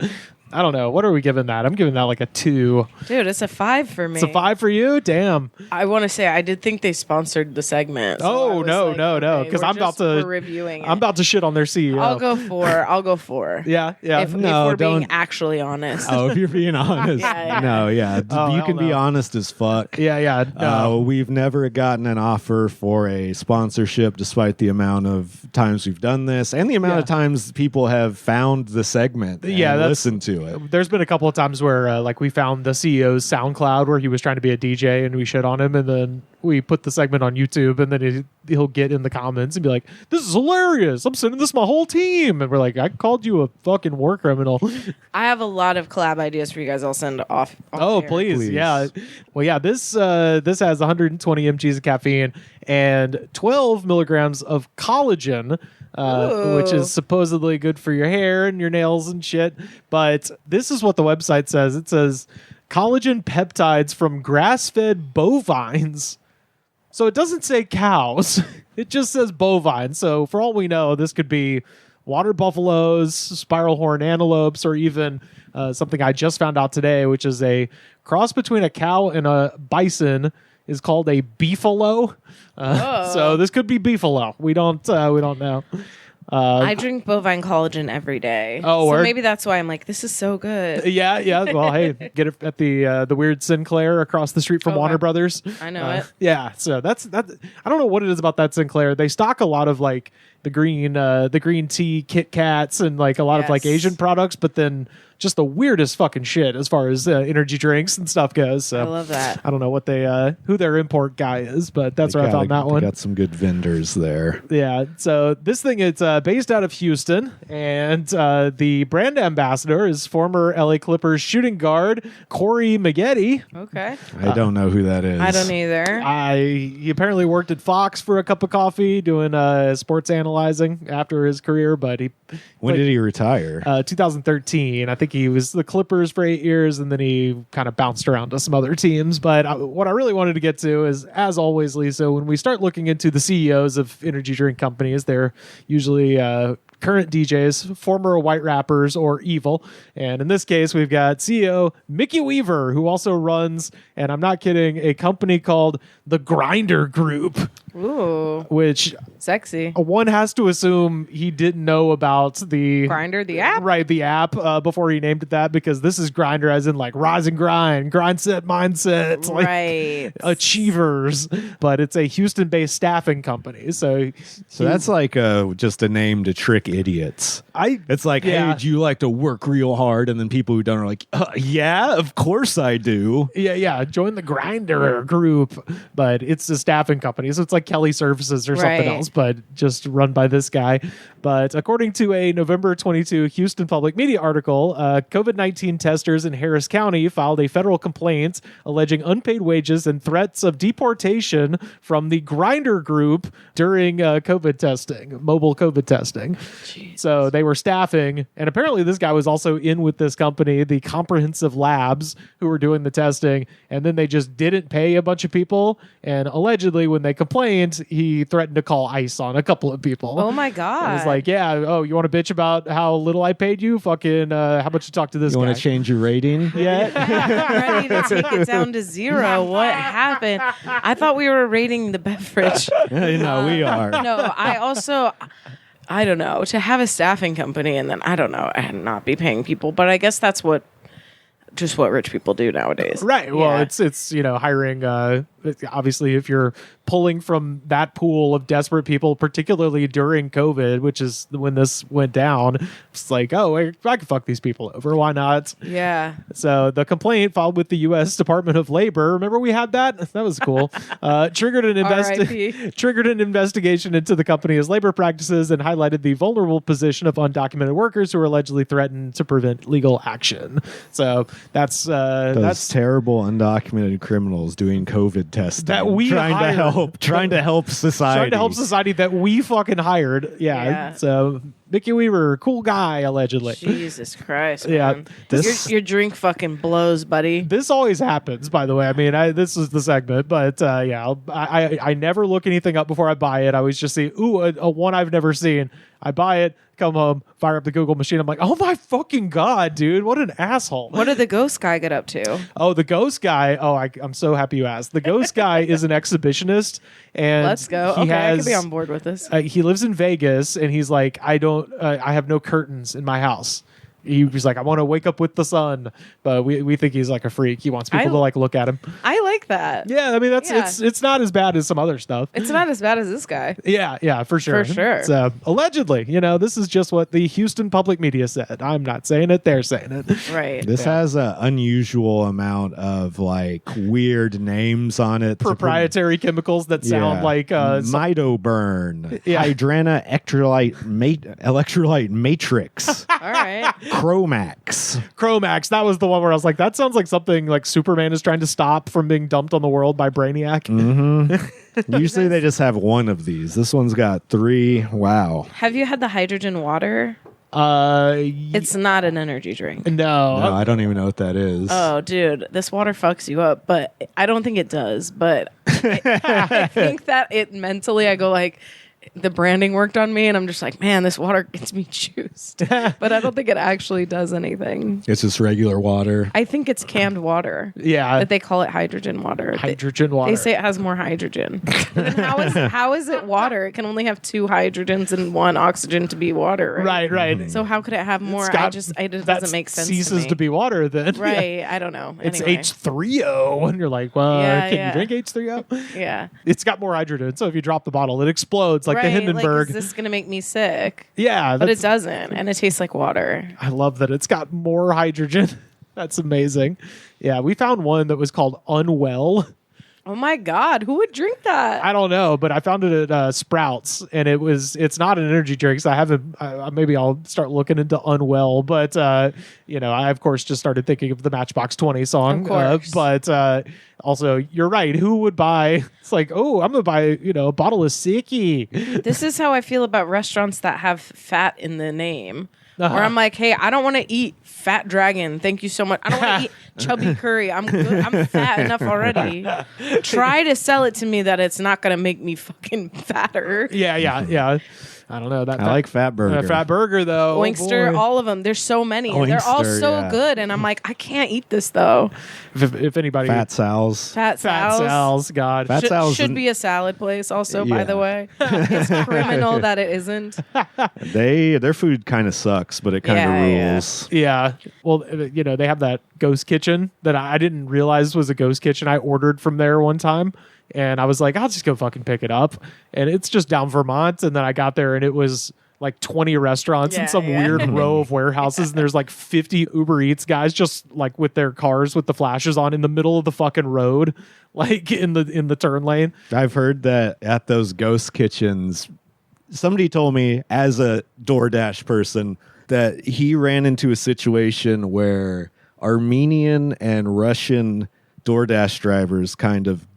I don't know. What are we giving that? I'm giving that like a 2. Dude, it's a 5 for me. It's a 5 for you? Damn. I want to say I did think they sponsored the segment. so I Oh was no, like, no. okay, Because we're I'm about just- to. we're reviewing it. I'm about to shit on their CEO. I'll go 4. Yeah. If No, we're being don't- actually honest. Oh, if you're being honest. Yeah. No, yeah. Oh, you hell can be no. honest as fuck. Yeah. No. We've never gotten an offer for a sponsorship despite the amount of times we've done this and the amount of times people have found the segment and Yeah, that's- listened to it. There's been a couple of times where like we found the CEO's SoundCloud where he was trying to be a DJ and we shit on him, and then we put the segment on YouTube, and then he'll get in the comments and be like, "This is hilarious! I'm sending this to my whole team," and we're like, "I called you a fucking war criminal." I have a lot of collab ideas for you guys. I'll send off. Oh, air. please. Yeah. Well, yeah, this has 120 mgs of caffeine and 12 milligrams of collagen, which Ooh. is supposedly good for your hair and your nails and shit. But this is what the website says. It says collagen peptides from grass-fed bovines. So it doesn't say cows. It just says bovine. So for all we know, this could be water buffaloes, spiral horn antelopes, or even something I just found out today, which is a cross between a cow and a bison, is called a beefalo. So this could be beefalo. We don't know. I drink bovine collagen every day. Oh, so word? maybe that's why I'm like, this is so good. Yeah. Well, hey, get it at the weird Sinclair across the street from Okay. Warner Brothers. I know it. Yeah, so that's that. I don't know what it is about that Sinclair. They stock a lot of like the green tea Kit Kats and like a lot of like Yes. Asian products, but then just the weirdest fucking shit as far as energy drinks and stuff goes. So I love that. I don't know what they who their import guy is, but that's where I found that They one. got some good vendors there. Yeah, so this thing is based out of Houston, and the brand ambassador is former LA Clippers shooting guard Corey Maggette. Okay. I don't know who that is. I don't either. He apparently worked at Fox for a cup of coffee doing sports analyzing after his career, but When did he retire? 2013. I think he was the Clippers for 8 years, and then he kind of bounced around to some other teams. But what I really wanted to get to is, as always, Lisa, when we start looking into the CEOs of energy drink companies, they're usually current DJs, former white rappers, or evil. And in this case, we've got CEO Mickey Weaver, who also runs, and I'm not kidding, a company called the Grinder Group, Ooh, which sexy. one has to assume he didn't know about the Grinder, the app? right? The app before he named it that, because this is Grinder as in like rise and grind set mindset, like Right. achievers. But it's a Houston-based staffing company, so That's like just a name to trick idiots. It's like, Yeah. hey, do you like to work real hard? And then people who don't are like, yeah, of course I do. yeah, join the Grinder Group. But it's a staffing company, so it's like Kelly Services or something Right. else, but just run by this guy. But according to a November 22 Houston Public Media article, COVID-19 testers in Harris County filed a federal complaint alleging unpaid wages and threats of deportation from the Grinder Group during COVID testing, mobile COVID testing. So they were staffing, and apparently this guy was also in with this company, the Comprehensive Labs, who were doing the testing, and then they just didn't pay a bunch of people, and allegedly when they complained, he threatened to call ICE on a couple of people. Oh my And God. it's like, yeah, oh, you want to bitch about how little I paid you? Fucking, how about you talk to this You guy? want to change your rating yet? I'm ready to take it down to 0. What happened? I thought we were rating the beverage. No, we are. No, I don't know, to have a staffing company and then, I don't know, and not be paying people. But I guess that's what rich people do nowadays. Right. Well, Yeah. it's hiring. Obviously, if you're pulling from that pool of desperate people, particularly during COVID, which is when this went down, it's like, oh, I can fuck these people over. Why not? Yeah. So the complaint filed with the U.S. Department of Labor. Remember we had that? That was cool. Triggered R.I.P. an investigation into the company's labor practices and highlighted the vulnerable position of undocumented workers who were allegedly threatened to prevent legal action. So that's Those terrible undocumented criminals doing COVID testing That we trying hired. to help society. trying to help society that we fucking hired. Yeah. So Mickey Weaver, cool guy, allegedly. Jesus Christ. Yeah, Man. this- Your drink fucking blows, buddy. This always happens, by the way. I mean, this is the segment, but yeah, I never look anything up before I buy it. I always just see, ooh, a one I've never seen. I buy it, come home, fire up the Google machine. I'm like, oh my fucking God, dude, what an asshole. What did the ghost guy get up to? Oh, the ghost guy. Oh, I'm so happy you asked. The ghost guy is an exhibitionist, and Let's go. he Okay, I has, could be on board with this. he lives in Vegas, and he's like, I have no curtains in my house. He's like, I want to wake up with the sun, but we think he's like a freak. He wants people to like look at him. I like that. Yeah, I mean Yeah. it's not as bad as some other stuff. It's not as bad as this guy. Yeah, for sure. For sure. So allegedly, this is just what the Houston public media said. I'm not saying it; they're saying it. Right. This has an unusual amount of like weird names on it. Proprietary chemicals that sound like mitoburn, Yeah. hydrena electrolyte matrix, All right. chromax. Chromax. That was the one where I was like, that sounds like something like Superman is trying to stop from being dumped on the world by Brainiac. Usually they just have one of these. This one's got 3. Wow. Have you had the hydrogen water? It's It's not an energy drink. no. No, I don't even know what that is. Oh, dude, this water fucks you up, but I don't think it does. But I think that it mentally, I go like, the branding worked on me, and I'm just like, man, this water gets me juiced. But I don't think it actually does anything. It's just regular water. I think it's canned water. Yeah. That they call it hydrogen water. Hydrogen water. They say it has more hydrogen. Then how is it water? It can only have 2 hydrogens and 1 oxygen to be water. Right. So how could it have more? It's It just that doesn't make sense. ceases to, to be water then. Right. Yeah. I don't know. It's Anyway. H3O, and you're like, well, Yeah, can yeah. you drink H3O? Yeah. It's got more hydrogen, so if you drop the bottle, it explodes like the Right, Hindenburg. is this going to make me sick? Yeah, But it doesn't, and it tastes like water. I love that it's got more hydrogen. That's amazing. Yeah, we found one that was called Unwell. Oh my God, who would drink that? I don't know, but I found it at Sprouts, and it's not an energy drink. So I haven't. Maybe I'll start looking into Unwell, but I of course just started thinking of the Matchbox 20 song. Of course. But also, you're right. Who would buy? It's like, oh, I'm gonna buy a bottle of Siki. This is how I feel about restaurants that have fat in the name. Uh-huh. Where I'm like, hey, I don't want to eat Fat Dragon. Thank you so much. I don't want to eat Chubby Curry. I'm good. I'm fat enough already. Try to sell it to me that it's not going to make me fucking fatter. Yeah. I don't know. I like Fat Burger. Fat Burger though. Oyster, Oh, boy. all of them. There's so many. And they're all Oyster, so yeah. good. And I'm like, I can't eat this though. If anybody, Fat Sal's. Fat Fat Sal's. Sal's, God. Fat Sal's Should in- be a salad place also, by Yeah. the way. It's criminal that it isn't. Their food kind of sucks, but it kind of Yeah. rules. Yeah. Well, they have that ghost kitchen that I didn't realize was a ghost kitchen. I ordered from there one time and I was like, I'll just go fucking pick it up. And it's just down Vermont. And then I got there and it was like 20 restaurants and some weird row of warehouses. And there's like 50 Uber Eats guys just like with their cars with the flashes on in the middle of the fucking road, like in the turn lane. I've heard that at those ghost kitchens, somebody told me as a DoorDash person that he ran into a situation where Armenian and Russian DoorDash drivers kind of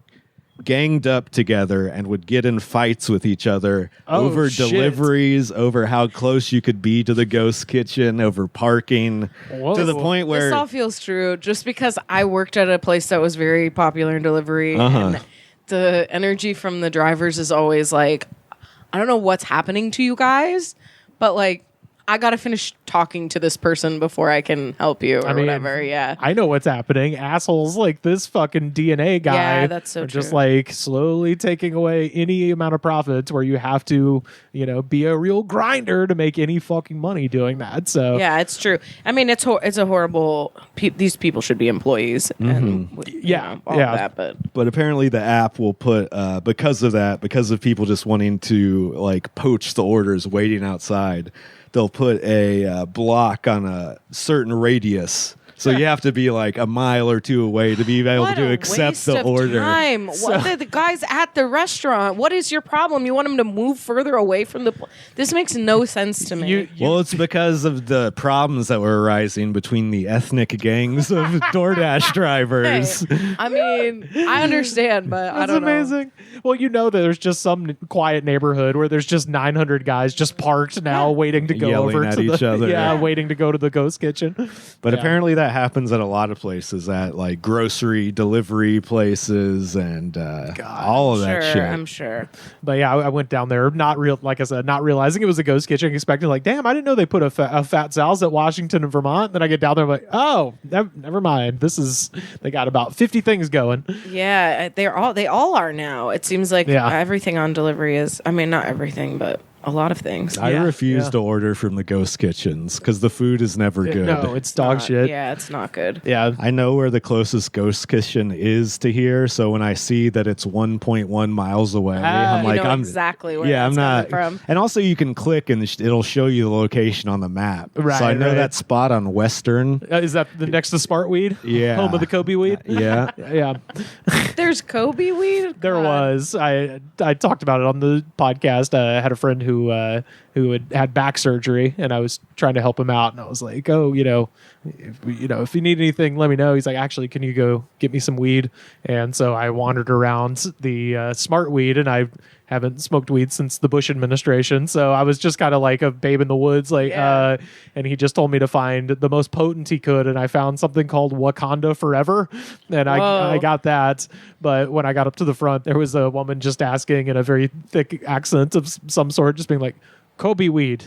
ganged up together and would get in fights with each other over shit. deliveries, over how close you could be to the ghost kitchen, over parking, Whoa. to the point This where all feels true just because I worked at a place that was very popular in delivery. And the energy from the drivers is always like, I don't know what's happening to you guys, but like, I got to finish talking to this person before I can help you or whatever. Yeah. I know what's happening. Assholes like this fucking DNA guy Yeah, that's so are just true. like slowly taking away any amount of profits where you have to, be a real grinder to make any fucking money doing that. So Yeah, it's true. I mean, it's a horrible. These people should be employees, and all yeah. of that. But apparently the app will put because of people just wanting to like poach the orders waiting outside, they'll put a block on a certain radius. So you have to be like a mile or two away to be able What to a accept waste the of order. Time. What the guys at the restaurant? What is your problem? You want them to move further away from the? This makes no sense to me. Well, it's because of the problems that were arising between the ethnic gangs of DoorDash drivers. Hey, I mean, I understand, but I that's don't amazing. Well, that there's just some quiet neighborhood where there's just 900 guys just parked now waiting to go Yelling over at to each other. Yeah, waiting to go to the ghost kitchen. But Yeah. apparently that happens at a lot of places, at like grocery delivery places and all of know. that Sure, shit. I'm sure. But yeah, I went down there, not realizing it was a ghost kitchen, expecting like, damn, I didn't know they put a Fat Sal's at Washington and Vermont. Then I get down there, I'm like, oh, never mind. They got about 50 things going. Yeah, they all are now. It seems like Yeah. everything on delivery is. I mean, not everything, but a lot of things. I refuse to order from the ghost kitchens because the food is never good. No, it's dog shit. Yeah, it's not good. Yeah. I know where the closest ghost kitchen is to here, so when I see that it's 1.1 miles away, I'm You like, know I'm exactly where yeah, I'm it's not. coming from. And also, you can click and it'll show you the location on the map. Right, so I know right. that spot on Western. Is that the next to Smartweed? Yeah. Home of the Kobe weed? Yeah. Yeah. There's Kobe weed. There God. was. I talked about it on the podcast. I had a friend who had back surgery, and I was trying to help him out. And I was like, "Oh, if you need anything, let me know." He's like, "Actually, can you go get me some weed?" And so I wandered around the Smart Weed, and I haven't smoked weed since the Bush administration. So I was just kind of like a babe in the woods, Yeah. and he just told me to find the most potent he could, and I found something called Wakanda Forever, and I got that. But when I got up to the front, there was a woman just asking in a very thick accent of some sort, just being like, "Kobe weed."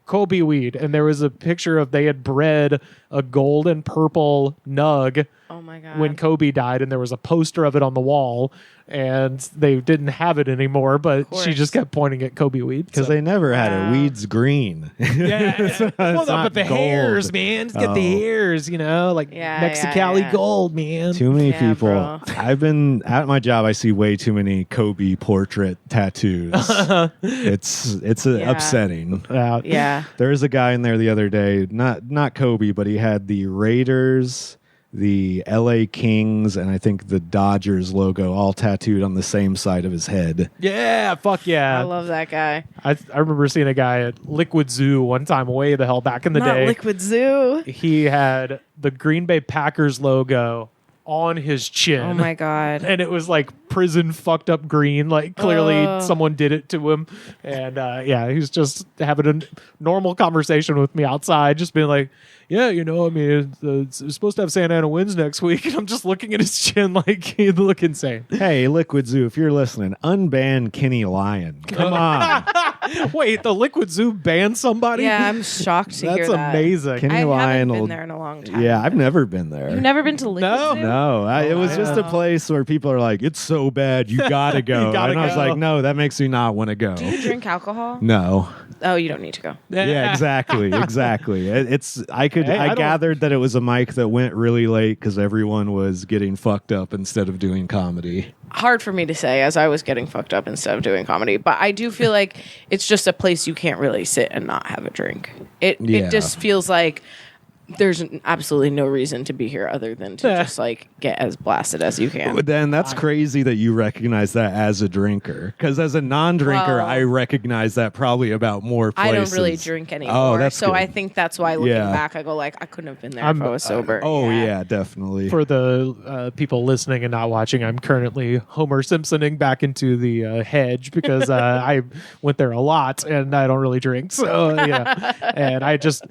Kobe weed, and there was a picture of they had bred a golden purple nug Oh my god. when Kobe died, and there was a poster of it on the wall, and they didn't have it anymore, but she just kept pointing at Kobe weed Because they never had it. Weed's green. yeah, well, no, not but the gold. hairs, man, get the hairs, like Mexicali gold, man. Too many Yeah, people. bro. I've been at my job. I see way too many Kobe portrait tattoos. It's upsetting. Yeah. There was a guy in there the other day, not Kobe, but he had the Raiders, the LA Kings, and I think the Dodgers logo all tattooed on the same side of his head. Yeah, fuck yeah. I love that guy. I remember seeing a guy at Liquid Zoo one time way the hell back in the Not day. Liquid Zoo. He had the Green Bay Packers logo on his chin. Oh my god. And it was like prison fucked up green. Like clearly someone did it to him. And he was just having a normal conversation with me outside, just being like, yeah, it's supposed to have Santa Ana winds next week. And I'm just looking at his chin like he'd look insane. Hey, Liquid Zoo, if you're listening, unban Kenny Lyon. Come on. Wait, the Liquid Zoo banned somebody? Yeah, I'm shocked to hear That's that. amazing. Kenny I Lyon haven't been will- there in a long time. Yeah, I've never been there. You've never been to Liquid No. Zoo? No, it was just a place where people are like, it's so bad, you gotta go. gotta and I was go. like, no, that makes me not want to go. Do you drink alcohol? No. Oh, you don't need to go. Yeah, exactly. I don't- gathered that it was a mic that went really late because everyone was getting fucked up instead of doing comedy. Hard for me to say as I was getting fucked up instead of doing comedy, but I do feel like it's just a place you can't really sit and not have a drink. It just feels like there's absolutely no reason to be here other than to just like get as blasted as you can. But then that's crazy that you recognize that as a drinker. Because as a non-drinker, Well, I recognize that probably about more places. I don't really drink anymore. Oh, that's so good. I think that's why looking Yeah. back, I go like, I couldn't have been there if I was sober. Yeah, definitely. For the people listening and not watching, I'm currently Homer Simpsoning back into the hedge because I went there a lot and I don't really drink. So and I just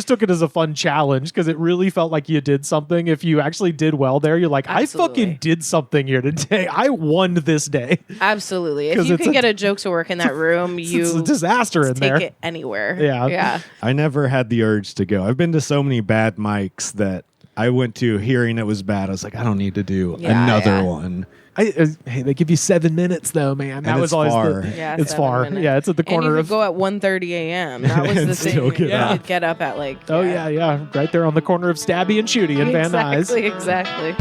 took it as a fun challenge because it really felt like you did something. If you actually did well there, you're like, Absolutely. I fucking did something here today. I won this day. Absolutely. If 'Cause you it's can a- get a joke to work in that room, It's you a disaster in take there. it anywhere. Yeah. Yeah. I never had the urge to go. I've been to so many bad mics that I went to hearing it was bad. I was like, I don't need to do Yeah, another yeah. one. Hey, they give you 7 minutes though, man. That And was it's always far. Yeah, it's 7 far. minutes. Yeah, it's at the And you corner could of. go at 1:30 a.m. That was And the still thing. get You up. could get up at like. Oh yeah, right there on the corner of Stabby and Shooty in Van Nuys. Exactly.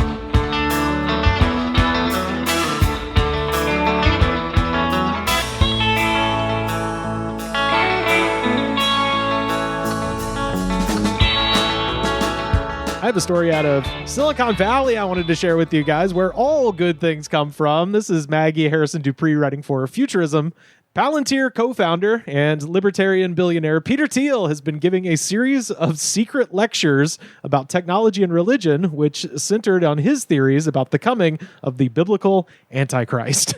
I have a story out of Silicon Valley I wanted to share with you guys where all good things come from. This is Maggie Harrison Dupree writing for Futurism. Palantir co-founder and libertarian billionaire Peter Thiel has been giving a series of secret lectures about technology and religion, which centered on his theories about the coming of the biblical Antichrist.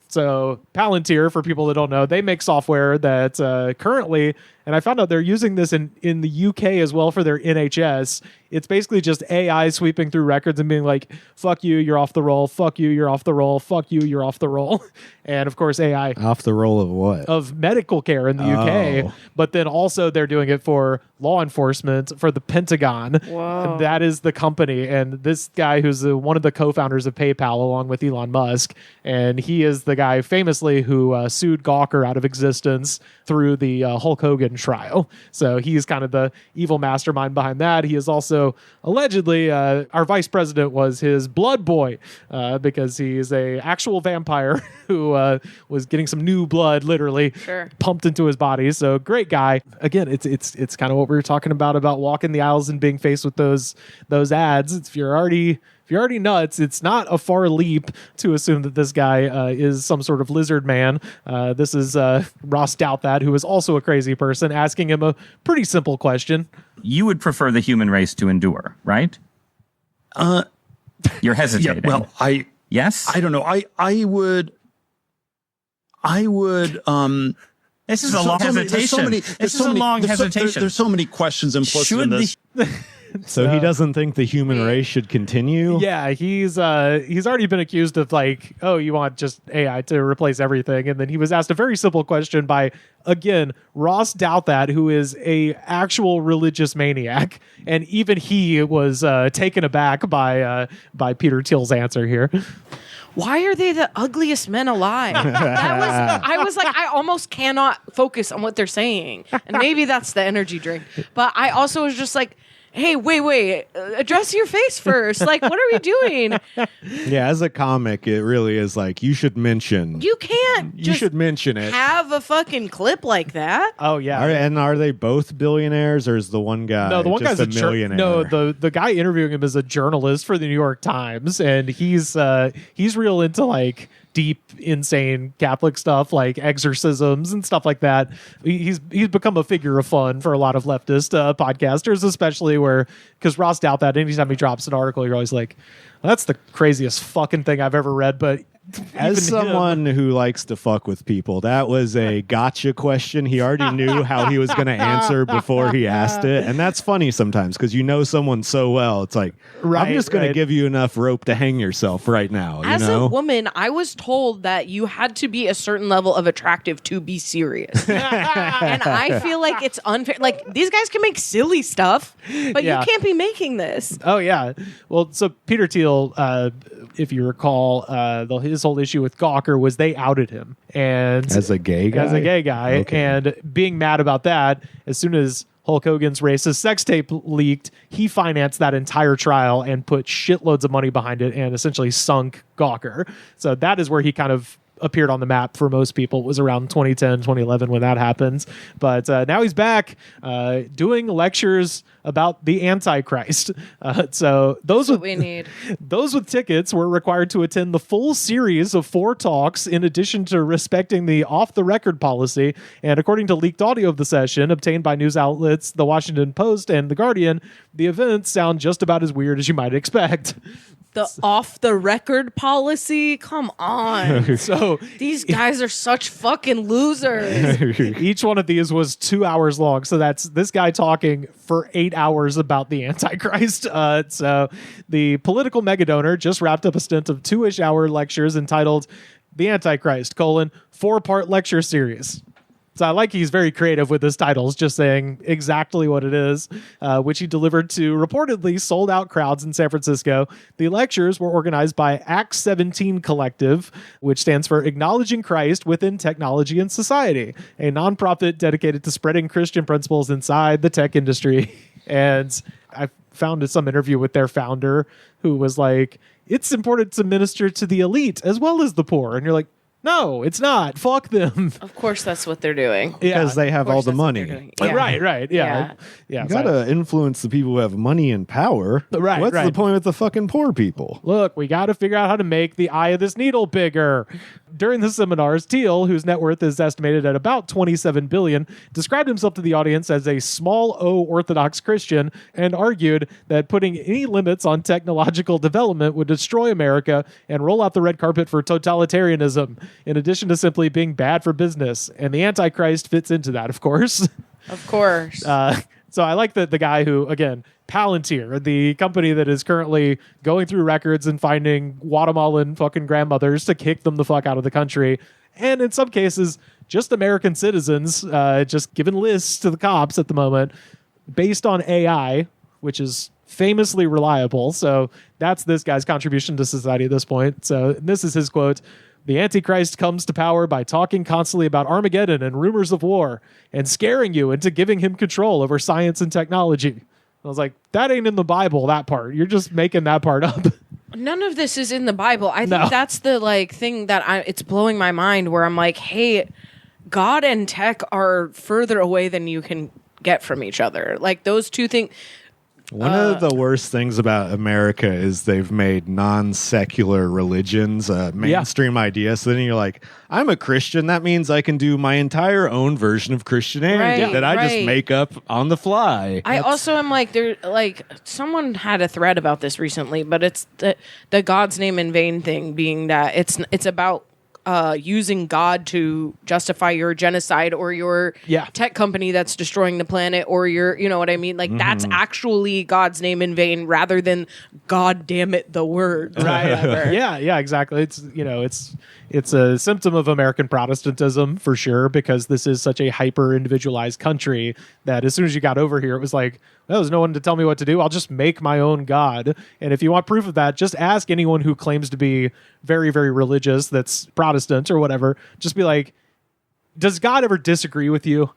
So Palantir, for people that don't know, they make software that currently, and I found out they're using this in the UK as well for their NHS. It's basically just AI sweeping through records and being like, fuck you, you're off the roll. Fuck you, you're off the roll. Fuck you, you're off the roll. And of course, AI Off the roll of what? of medical care in the UK, Oh. but then also they're doing it for law enforcement for the Pentagon. Whoa. That is the company. And this guy who's one of the co-founders of PayPal along with Elon Musk, and he is the guy famously who sued Gawker out of existence through the Hulk Hogan trial. So he's kind of the evil mastermind behind that. He is also allegedly our vice president was his blood boy because he is a actual vampire who was getting some new blood literally pumped into his body. So great guy. Again, it's kind of what we were talking about walking the aisles and being faced with those ads. If you're already nuts, it's not a far leap to assume that this guy is some sort of lizard man. This is Ross Douthat, who is also a crazy person, asking him a pretty simple question. You would prefer the human race to endure, right? You're hesitating. Yeah, well, yes? I don't know. I would. This is a long hesitation. This is a long hesitation. There's so many questions implicit in this. So he doesn't think the human race should continue? Yeah, he's already been accused of like, oh, you want just AI to replace everything. And then he was asked a very simple question by, again, Ross Douthat, who is a actual religious maniac. And even he was taken aback by Peter Thiel's answer here. Why are they the ugliest men alive? I was like, I almost cannot focus on what they're saying. And maybe that's the energy drink. But I also was just like, hey, wait, address your face first. Like, what are we doing? Yeah, as a comic, it really is like, you should mention. You can't You should mention it. have a fucking clip like that. Oh, yeah. Are they both billionaires, or is the one guy No, the one just guy's a millionaire? No, the guy interviewing him is a journalist for the New York Times, and he's real into like deep, insane Catholic stuff like exorcisms and stuff like that. He's become a figure of fun for a lot of leftist podcasters, especially because Ross Douthat, anytime he drops an article, you're always like, that's the craziest fucking thing I've ever read. But as someone who likes to fuck with people, that was a gotcha question. He already knew how he was going to answer before he asked it. And that's funny sometimes because you know someone so well. It's like, I'm just going to give you enough rope to hang yourself right now. As you know? a woman, I was told that you had to be a certain level of attractive to be serious. And I feel like it's unfair. Like, these guys can make silly stuff, but you can't be making this. Oh, yeah. Well, so Peter Thiel, if you recall, his whole issue with Gawker was they outed him. And as a gay guy? Okay. And being mad about that, as soon as Hulk Hogan's racist sex tape leaked, he financed that entire trial and put shitloads of money behind it and essentially sunk Gawker. So that is where he kind of appeared on the map for most people. It was around 2010, 2011 when that happens. But now he's back doing lectures about the Antichrist. So those with tickets were required to attend the full series of 4 talks in addition to respecting the off-the-record policy. And according to leaked audio of the session obtained by news outlets The Washington Post and The Guardian, the events sound just about as weird as you might expect. The off-the-record policy? Come on. So these guys are such fucking losers. Each one of these was 2 hours long. So that's this guy talking for 8 hours about the Antichrist. So the political megadonor just wrapped up a stint of 2-ish hour lectures entitled The Antichrist, 4-part lecture series. So I like he's very creative with his titles, just saying exactly what it is, which he delivered to reportedly sold-out crowds in San Francisco. The lectures were organized by Act 17 Collective, which stands for Acknowledging Christ Within Technology and Society, a nonprofit dedicated to spreading Christian principles inside the tech industry. And I found some interview with their founder who was like, it's important to minister to the elite as well as the poor. And you're like, no, it's not. Fuck them. Of course that's what they're doing. Because they have all the money. Yeah. Right. Yeah. You gotta influence the people who have money and power. What's the point with the fucking poor people? Look, we got to figure out how to make the eye of this needle bigger. During the seminars, Thiel, whose net worth is estimated at about $27 billion, described himself to the audience as a small O Orthodox Christian and argued that putting any limits on technological development would destroy America and roll out the red carpet for totalitarianism, in addition to simply being bad for business. And the Antichrist fits into that, of course. Of course. So I like the guy who, again, Palantir, the company that is currently going through records and finding Guatemalan fucking grandmothers to kick them the fuck out of the country. And in some cases, just American citizens, just giving lists to the cops at the moment based on AI, which is famously reliable. So that's this guy's contribution to society at this point. So this is his quote. The Antichrist comes to power by talking constantly about Armageddon and rumors of war and scaring you into giving him control over science and technology. I was like, that ain't in the Bible, that part. You're just making that part up. None of this is in the Bible. I think that's the thing that it's blowing my mind, where I'm like, hey, God and tech are further away than you can get from each other. Like, those two things. One of the worst things about America is they've made non-secular religions a mainstream idea. So then you're like, I'm a Christian. That means I can do my entire own version of Christianity that I just make up on the fly. I also am like, someone had a thread about this recently, but it's the God's name in vain thing, being that it's about using God to justify your genocide or your tech company that's destroying the planet or your, you know what I mean? Like that's actually God's name in vain rather than God damn it, the word. Right. Yeah, exactly. It's, you know, it's a symptom of American Protestantism for sure, because this is such a hyper individualized country that as soon as you got over here, it was like, well, there's no one to tell me what to do. I'll just make my own God. And if you want proof of that, just ask anyone who claims to be very, very religious that's Protestant or whatever. Just be like, does God ever disagree with you?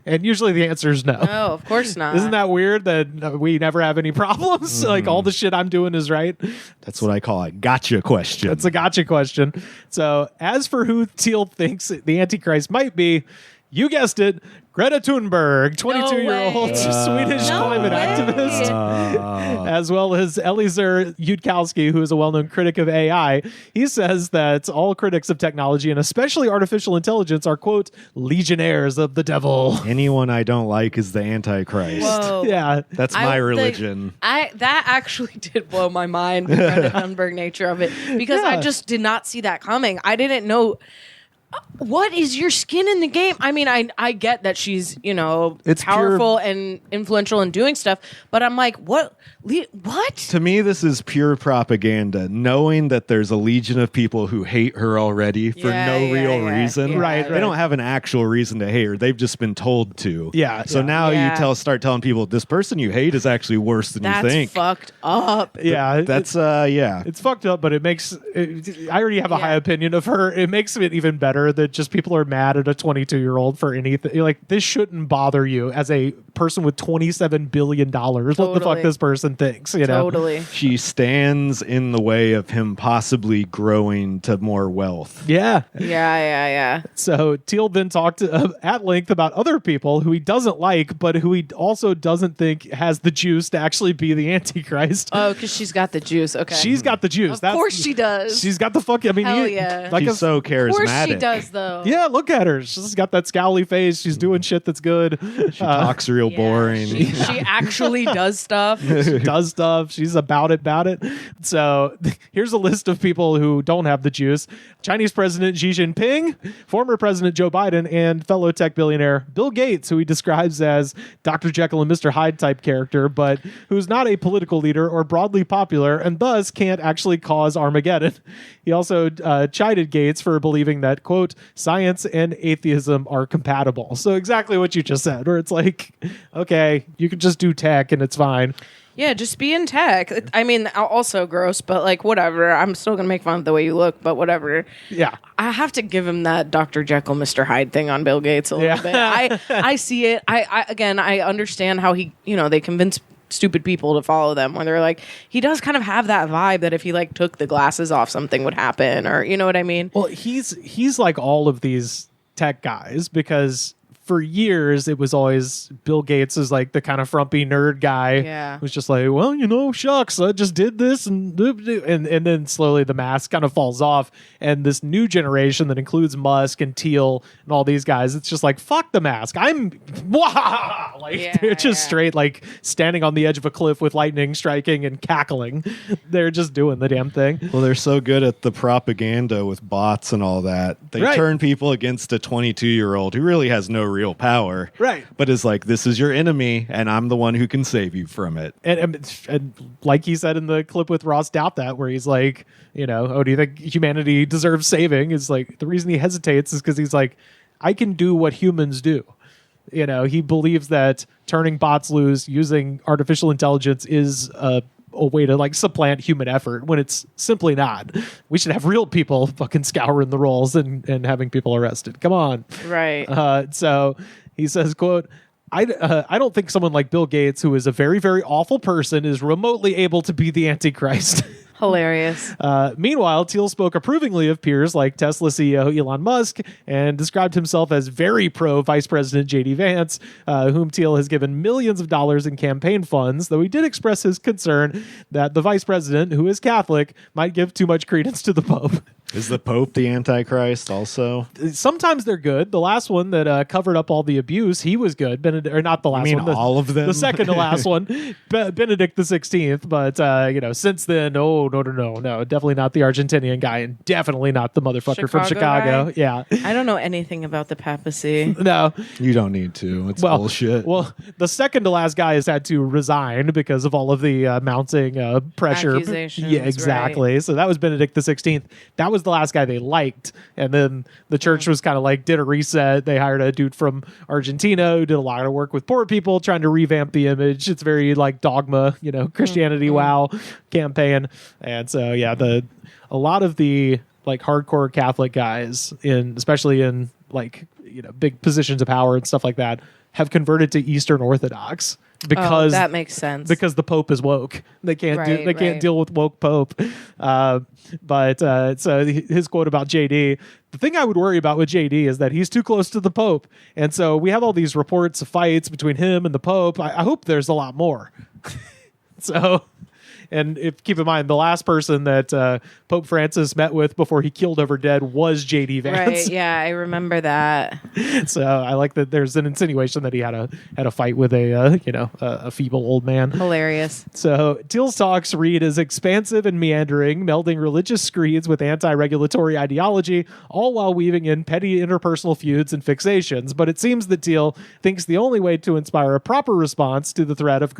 And usually the answer is no. No, of course not. Isn't that weird that we never have any problems? Like all the shit I'm doing is right. That's what I call a gotcha question. It's a gotcha question. So as for who Teal thinks the Antichrist might be, you guessed it, Greta Thunberg, 22-year-old Swedish climate activist, as well as Eliezer Yudkowsky, who is a well-known critic of AI. He says that all critics of technology, and especially artificial intelligence, are, quote, legionnaires of the devil. Anyone I don't like is the Antichrist. Whoa. Yeah. That's my religion. That actually did blow my mind, the Greta Thunberg nature of it, because I just did not see that coming. I didn't know. What is your skin in the game? I mean, I get that she's, you know, it's powerful and influential in doing stuff, but I'm like, what? To me, this is pure propaganda, knowing that there's a legion of people who hate her already for no real reason. Yeah, right. They don't have an actual reason to hate her. They've just been told to. Yeah. So now you start telling people this person you hate is actually worse than you think. That's fucked up. Yeah. That's It's fucked up, but it makes I already have a high opinion of her. It makes it even better that just people are mad at a 22-year-old for anything. Like, this shouldn't bother you as a person with $27 billion. What the fuck this person thinks, you know? Totally. She stands in the way of him possibly growing to more wealth. Yeah. Yeah. So Teal then talked at length about other people who he doesn't like, but who he also doesn't think has the juice to actually be the Antichrist. Oh, because she's got the juice. Okay. She's got the juice. Of course she does. She's got the fucking, I mean, Hell yeah. like She's so charismatic. Of course she does, though. Yeah, look at her. She's got that scowly face. She's doing shit that's good. She talks real boring. She actually does stuff. She does stuff. She's about it. So here's a list of people who don't have the juice. Chinese President Xi Jinping, former President Joe Biden, and fellow tech billionaire Bill Gates, who he describes as Dr. Jekyll and Mr. Hyde type character, but who's not a political leader or broadly popular and thus can't actually cause Armageddon. He also chided Gates for believing that, quote, science and atheism are compatible. So exactly what you just said, where it's like, okay, you can just do tech and it's fine. Yeah, just be in tech. I mean, also gross, but like whatever. I'm still going to make fun of the way you look, but whatever. Yeah. I have to give him that Dr. Jekyll, Mr. Hyde thing on Bill Gates a little bit. I see it. I understand how they convince stupid people to follow them when they're like, he does kind of have that vibe that if he like took the glasses off, something would happen, or you know what I mean? Well, he's like all of these tech guys, because for years it was always Bill Gates is like the kind of frumpy nerd guy who's just like, well, shucks, I just did this and then slowly the mask kind of falls off, and this new generation that includes Musk and Teal and all these guys, it's just like, fuck the mask, I'm they're just straight like standing on the edge of a cliff with lightning striking and cackling. They're just doing the damn thing. Well, they're so good at the propaganda with bots and all that. They turn people against a 22-year-old who really has no real power, but is like, this is your enemy and I'm the one who can save you from it. And like he said in the clip with Ross Doubt that, where he's like, oh, do you think humanity deserves saving? Is like, the reason he hesitates is because he's like, I can do what humans do. He believes that turning bots loose using artificial intelligence is a way to like supplant human effort, when it's simply not. We should have real people fucking scouring the rolls and having people arrested. Come on. Right. So he says, quote, I don't think someone like Bill Gates, who is a very, very awful person, is remotely able to be the Antichrist. Hilarious. Meanwhile, Teal spoke approvingly of peers like Tesla CEO Elon Musk and described himself as very pro Vice President J.D. Vance, whom Teal has given millions of dollars in campaign funds, though he did express his concern that the vice president, who is Catholic, might give too much credence to the Pope. Is the Pope the Antichrist also? Sometimes they're good. The last one that covered up all the abuse, he was good. Or not the last one. All of them? The second to last one, Benedict the 16th. But since then, no, definitely not the Argentinian guy, and definitely not the motherfucker from Chicago. Guy? Yeah, I don't know anything about the papacy. no. You don't need to. It's bullshit. Well, the second to last guy has had to resign because of all of the mounting pressure. Accusations, Yeah, exactly. right. So that was Benedict the 16th. That was the last guy they liked, and then the church was kind of like did a reset. They hired a dude from Argentina who did a lot of work with poor people, trying to revamp the image. It's very like dogma, Christianity wow campaign, and so a lot of the like hardcore Catholic guys especially in like big positions of power and stuff like that have converted to Eastern Orthodox because that makes sense. Because the Pope is woke. They can't can't deal with woke Pope. So his quote about JD, the thing I would worry about with JD is that he's too close to the Pope. And so we have all these reports of fights between him and the Pope. I hope there's a lot more. And keep in mind, the last person that Pope Francis met with before he killed over dead was J.D. Vance. Right? Yeah, I remember that. So I like that. There's an insinuation that he had a fight with a feeble old man. Hilarious. So Teal's talks read as expansive and meandering, melding religious screeds with anti-regulatory ideology, all while weaving in petty interpersonal feuds and fixations. But it seems that Teal thinks the only way to inspire a proper response to the threat of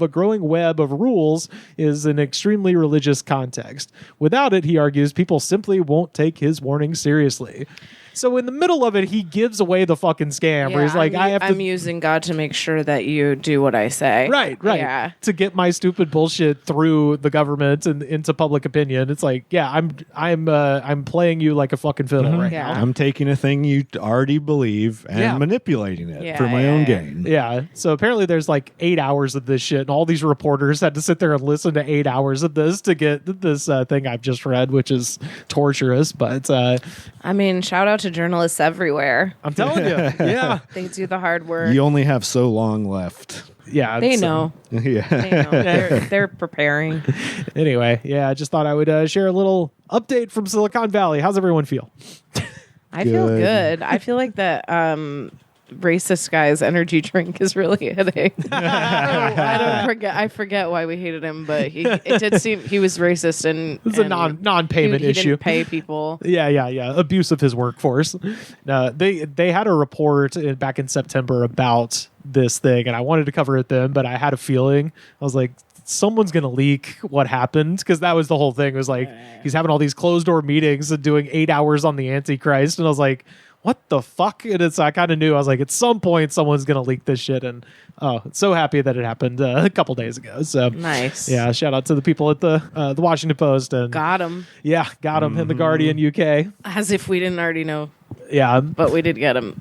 a growing web of rules is an extremely religious context. Without it, he argues, people simply won't take his warning seriously. So in the middle of it, he gives away the fucking scam where he's like, I'm using God to make sure that you do what I say. Right. Yeah. To get my stupid bullshit through the government and into public opinion. It's like, I'm playing you like a fucking fiddle right now. I'm taking a thing you already believe and manipulating it for my own gain. Yeah. So apparently there's like 8 hours of this shit, and all these reporters had to sit there and listen to 8 hours of this to get this thing I've just read, which is torturous. But shout out to journalists everywhere. I'm telling you, yeah, they do the hard work. You only have so long left. Yeah, they know. Yeah, they know. They're preparing. Anyway, I just thought I would share a little update from Silicon Valley. How's everyone feel? I feel good. I feel like that racist guy's energy drink is really hitting. I forget why we hated him, but it did seem he was racist and it's a non-payment issue. He didn't pay people. Yeah. Abuse of his workforce. They had a report back in September about this thing, and I wanted to cover it then, but I had a feeling. I was like, someone's going to leak what happened, because that was the whole thing. It was like he's having all these closed door meetings and doing 8 hours on the Antichrist, and I was like, what the fuck? And I kind of knew. I was like, at some point, someone's going to leak this shit. And so happy that it happened a couple days ago. So nice. Yeah, shout out to the people at the Washington Post. And got him. Yeah, got him. And the Guardian UK. As if we didn't already know. Yeah. But we did get him.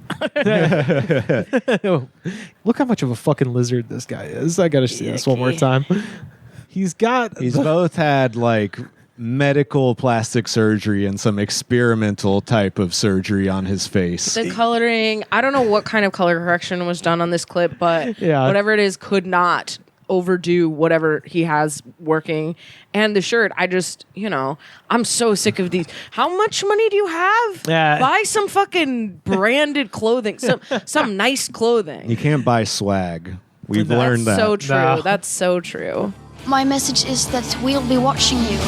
Look how much of a fucking lizard this guy is. I got to see this one more time. He's both had like medical plastic surgery and some experimental type of surgery on his face. The coloring, I don't know what kind of color correction was done on this clip, but whatever it is could not overdo whatever he has working. And the shirt, I just, I'm so sick of these. How much money do you have? Buy some fucking branded clothing, some nice clothing. You can't buy swag. We've learned that. That's so true. No. That's so true. My message is that we'll be watching you.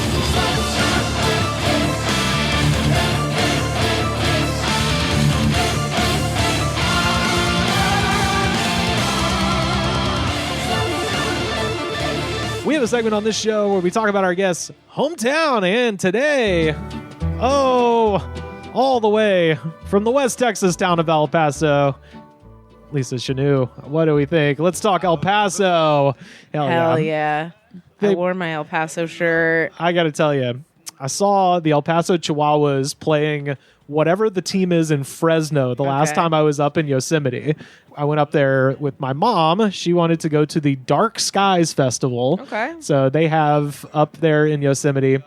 We have a segment on this show where we talk about our guest's hometown, and today, all the way from the West Texas town of El Paso, Lisa Chanoux. What do we think? Let's talk El Paso. Hell yeah. I wore my El Paso shirt. I got to tell you, I saw the El Paso Chihuahuas playing whatever the team is in Fresno the last time I was up in Yosemite. I went up there with my mom. She wanted to go to the Dark Skies Festival. Okay. So they have up there in Yosemite,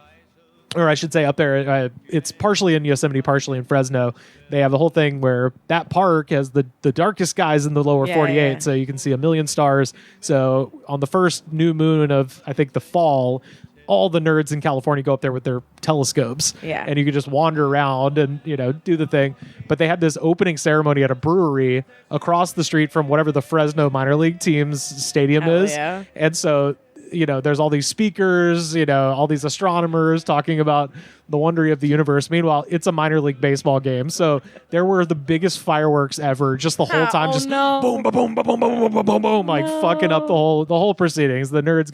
or I should say up there, it's partially in Yosemite, partially in Fresno. They have a whole thing where that park has the darkest skies in the lower 48, so you can see 1 million stars. So on the first new moon of, I think, the fall, all the nerds in California go up there with their telescopes. Yeah. And you could just wander around and, do the thing. But they had this opening ceremony at a brewery across the street from whatever the Fresno minor league team's stadium Hell is. yeah. And so, there's all these speakers, all these astronomers talking about the wonder of the universe. Meanwhile, it's a minor league baseball game. So there were the biggest fireworks ever, just the whole time, just boom, boom, boom, boom, boom, boom, boom, boom, boom, like fucking up the whole proceedings. The nerds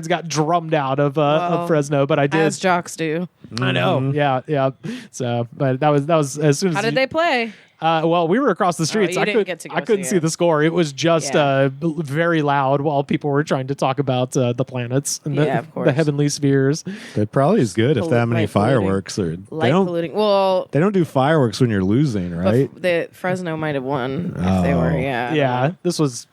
got drummed out of Fresno, but I did. As jocks do. I know. Yeah. So, but that was as soon as How did they play? well, we were across the street, you so didn't get to go I couldn't see see it. the score. It was just Yeah. very loud while people were trying to talk about the planets and Yeah, of course. the heavenly spheres. It probably is good if that many Light polluting. fireworks are. Light polluting. Well, They don't do fireworks when you're losing, right? the Fresno might have won if they were. Yeah. Yeah, this was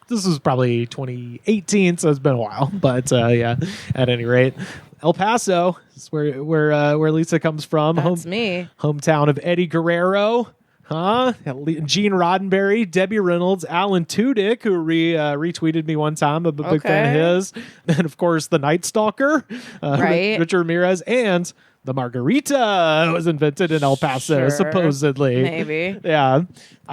probably 2018, so it's been a while. But yeah, at any rate, El Paso is where Lisa comes from. That's me. Hometown of Eddie Guerrero. Huh? Gene Roddenberry, Debbie Reynolds, Alan Tudyk, who retweeted me one time. I'm a big fan of his. Then, of course, the Night Stalker, Right. Richard Ramirez, and the margarita was invented in El Paso, Sure. supposedly. Maybe. Yeah.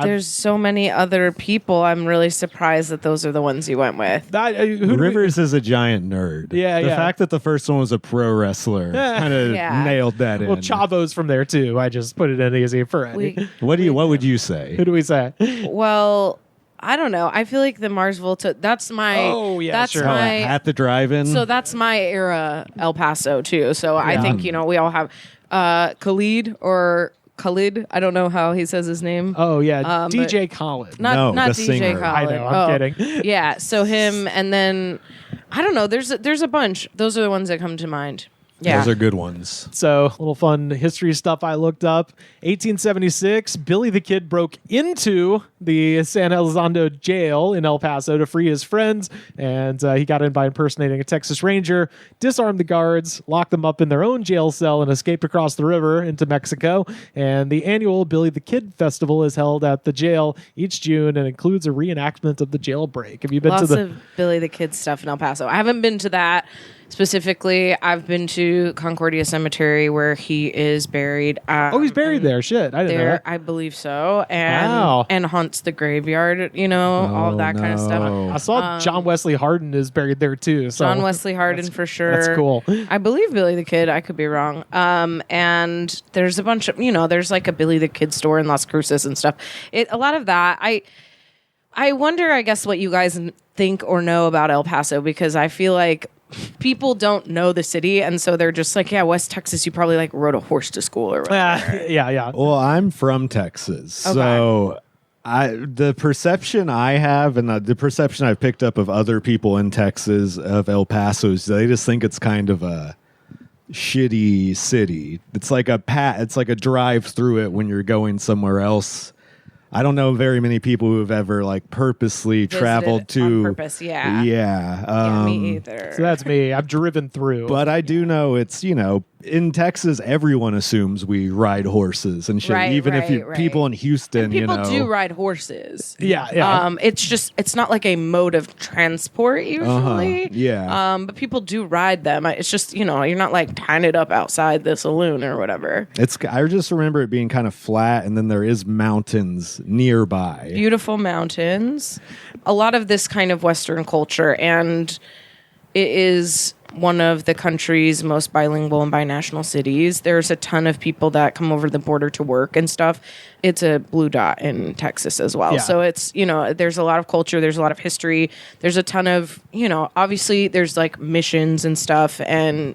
There's so many other people. I'm really surprised that those are the ones you went with. Rivers is a giant nerd. Yeah, the yeah. fact that the first one was a pro wrestler kind of Yeah. nailed that in. Well, Chavo's from there too. I just put it in easy for Eddie. What would you say? Who do we say? Well, I don't know. I feel like the Mars Volta. That's my. Oh, yeah, that's sure. my. At the drive-in. So that's my era, El Paso too. So I think we all have Khalid. I don't know how he says his name. Oh yeah, but DJ Khaled. Not the DJ singer. Khaled. I know, I'm kidding. Yeah, so him, and then I don't know. There's a bunch. Those are the ones that come to mind. Yeah. Those are good ones. So, a little fun history stuff I looked up. 1876, Billy the Kid broke into the San Elizondo jail in El Paso to free his friends, and he got in by impersonating a Texas Ranger, disarmed the guards, locked them up in their own jail cell, and escaped across the river into Mexico. And the annual Billy the Kid Festival is held at the jail each June and includes a reenactment of the jailbreak. Have you been Lots to the... of Billy the Kid stuff in El Paso. I haven't been to that specifically. I've been to Concordia Cemetery where he is buried. Oh, he's buried there. Shit, I didn't know There, that. I believe so. And Wow. and haunts the graveyard, all of that kind of stuff. I saw John Wesley Hardin is buried there too. So John Wesley Hardin for sure. that's cool. I believe Billy the Kid. I could be wrong. And there's a bunch of there's like a Billy the Kid store in Las Cruces and stuff. A lot of that. I wonder, I guess, what you guys think or know about El Paso, because I feel like people don't know the city, and so they're just like, yeah, West Texas, you probably like rode a horse to school or whatever. Yeah. Well, I'm from Texas, so the perception I have and the perception I've picked up of other people in Texas of El Paso is they just think it's kind of a shitty city. It's like it's like a drive through it when you're going somewhere else. I don't know very many people who have ever like purposely traveled to on purpose. Yeah. Yeah, me either. So that's me. I've driven through. but I do know it's in Texas everyone assumes we ride horses and shit. Right, Even if right, right. people in Houston, People do ride horses. Yeah. It's not like a mode of transport usually. Yeah. But people do ride them. It's just, you're not like tying it up outside the saloon or whatever. I just remember it being kind of flat, and then there is mountains nearby. Beautiful mountains. A lot of this kind of Western culture, and it is one of the country's most bilingual and binational cities. There's a ton of people that come over the border to work and stuff. It's a blue dot in Texas as well. Yeah. So it's, there's a lot of culture. There's a lot of history. There's a ton of, obviously there's like missions and stuff. And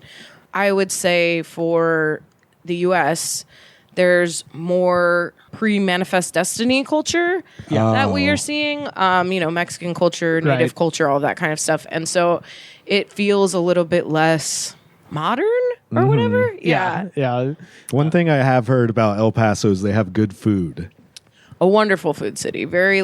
I would say for the U.S., there's more pre-manifest destiny culture that we are seeing. Mexican culture, native Right. culture, all that kind of stuff. And so it feels a little bit less modern or whatever. Yeah. One thing I have heard about El Paso is they have good food. A wonderful food city. Very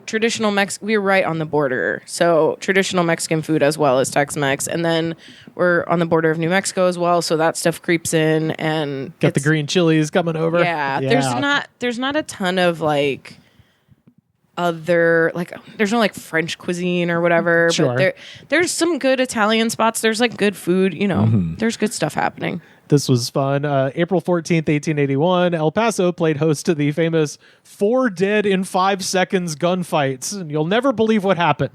traditional we're right on the border. So traditional Mexican food as well as Tex-Mex. And then we're on the border of New Mexico as well. So that stuff creeps in and Got the green chilies coming over. Yeah. There's not a ton of other, like, there's no like French cuisine or whatever, Sure. but there's some good Italian spots. There's like good food, you know, there's good stuff happening. This was fun. April 14th, 1881, El Paso played host to the famous 4 dead in 5 seconds gunfights. And you'll never believe what happened.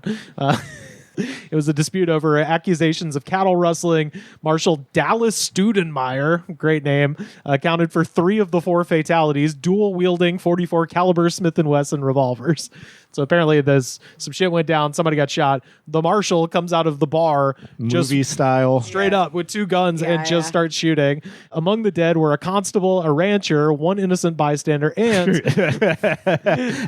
It was a dispute over accusations of cattle rustling. Marshal Dallas Studenmeyer, great name, accounted for 3 of the 4 fatalities, dual-wielding 44 caliber Smith & Wesson revolvers. So apparently some shit went down. Somebody got shot. The marshal comes out of the bar, Movie style. straight up with 2 guns and just starts shooting. Among the dead were a constable, a rancher, 1 innocent bystander, and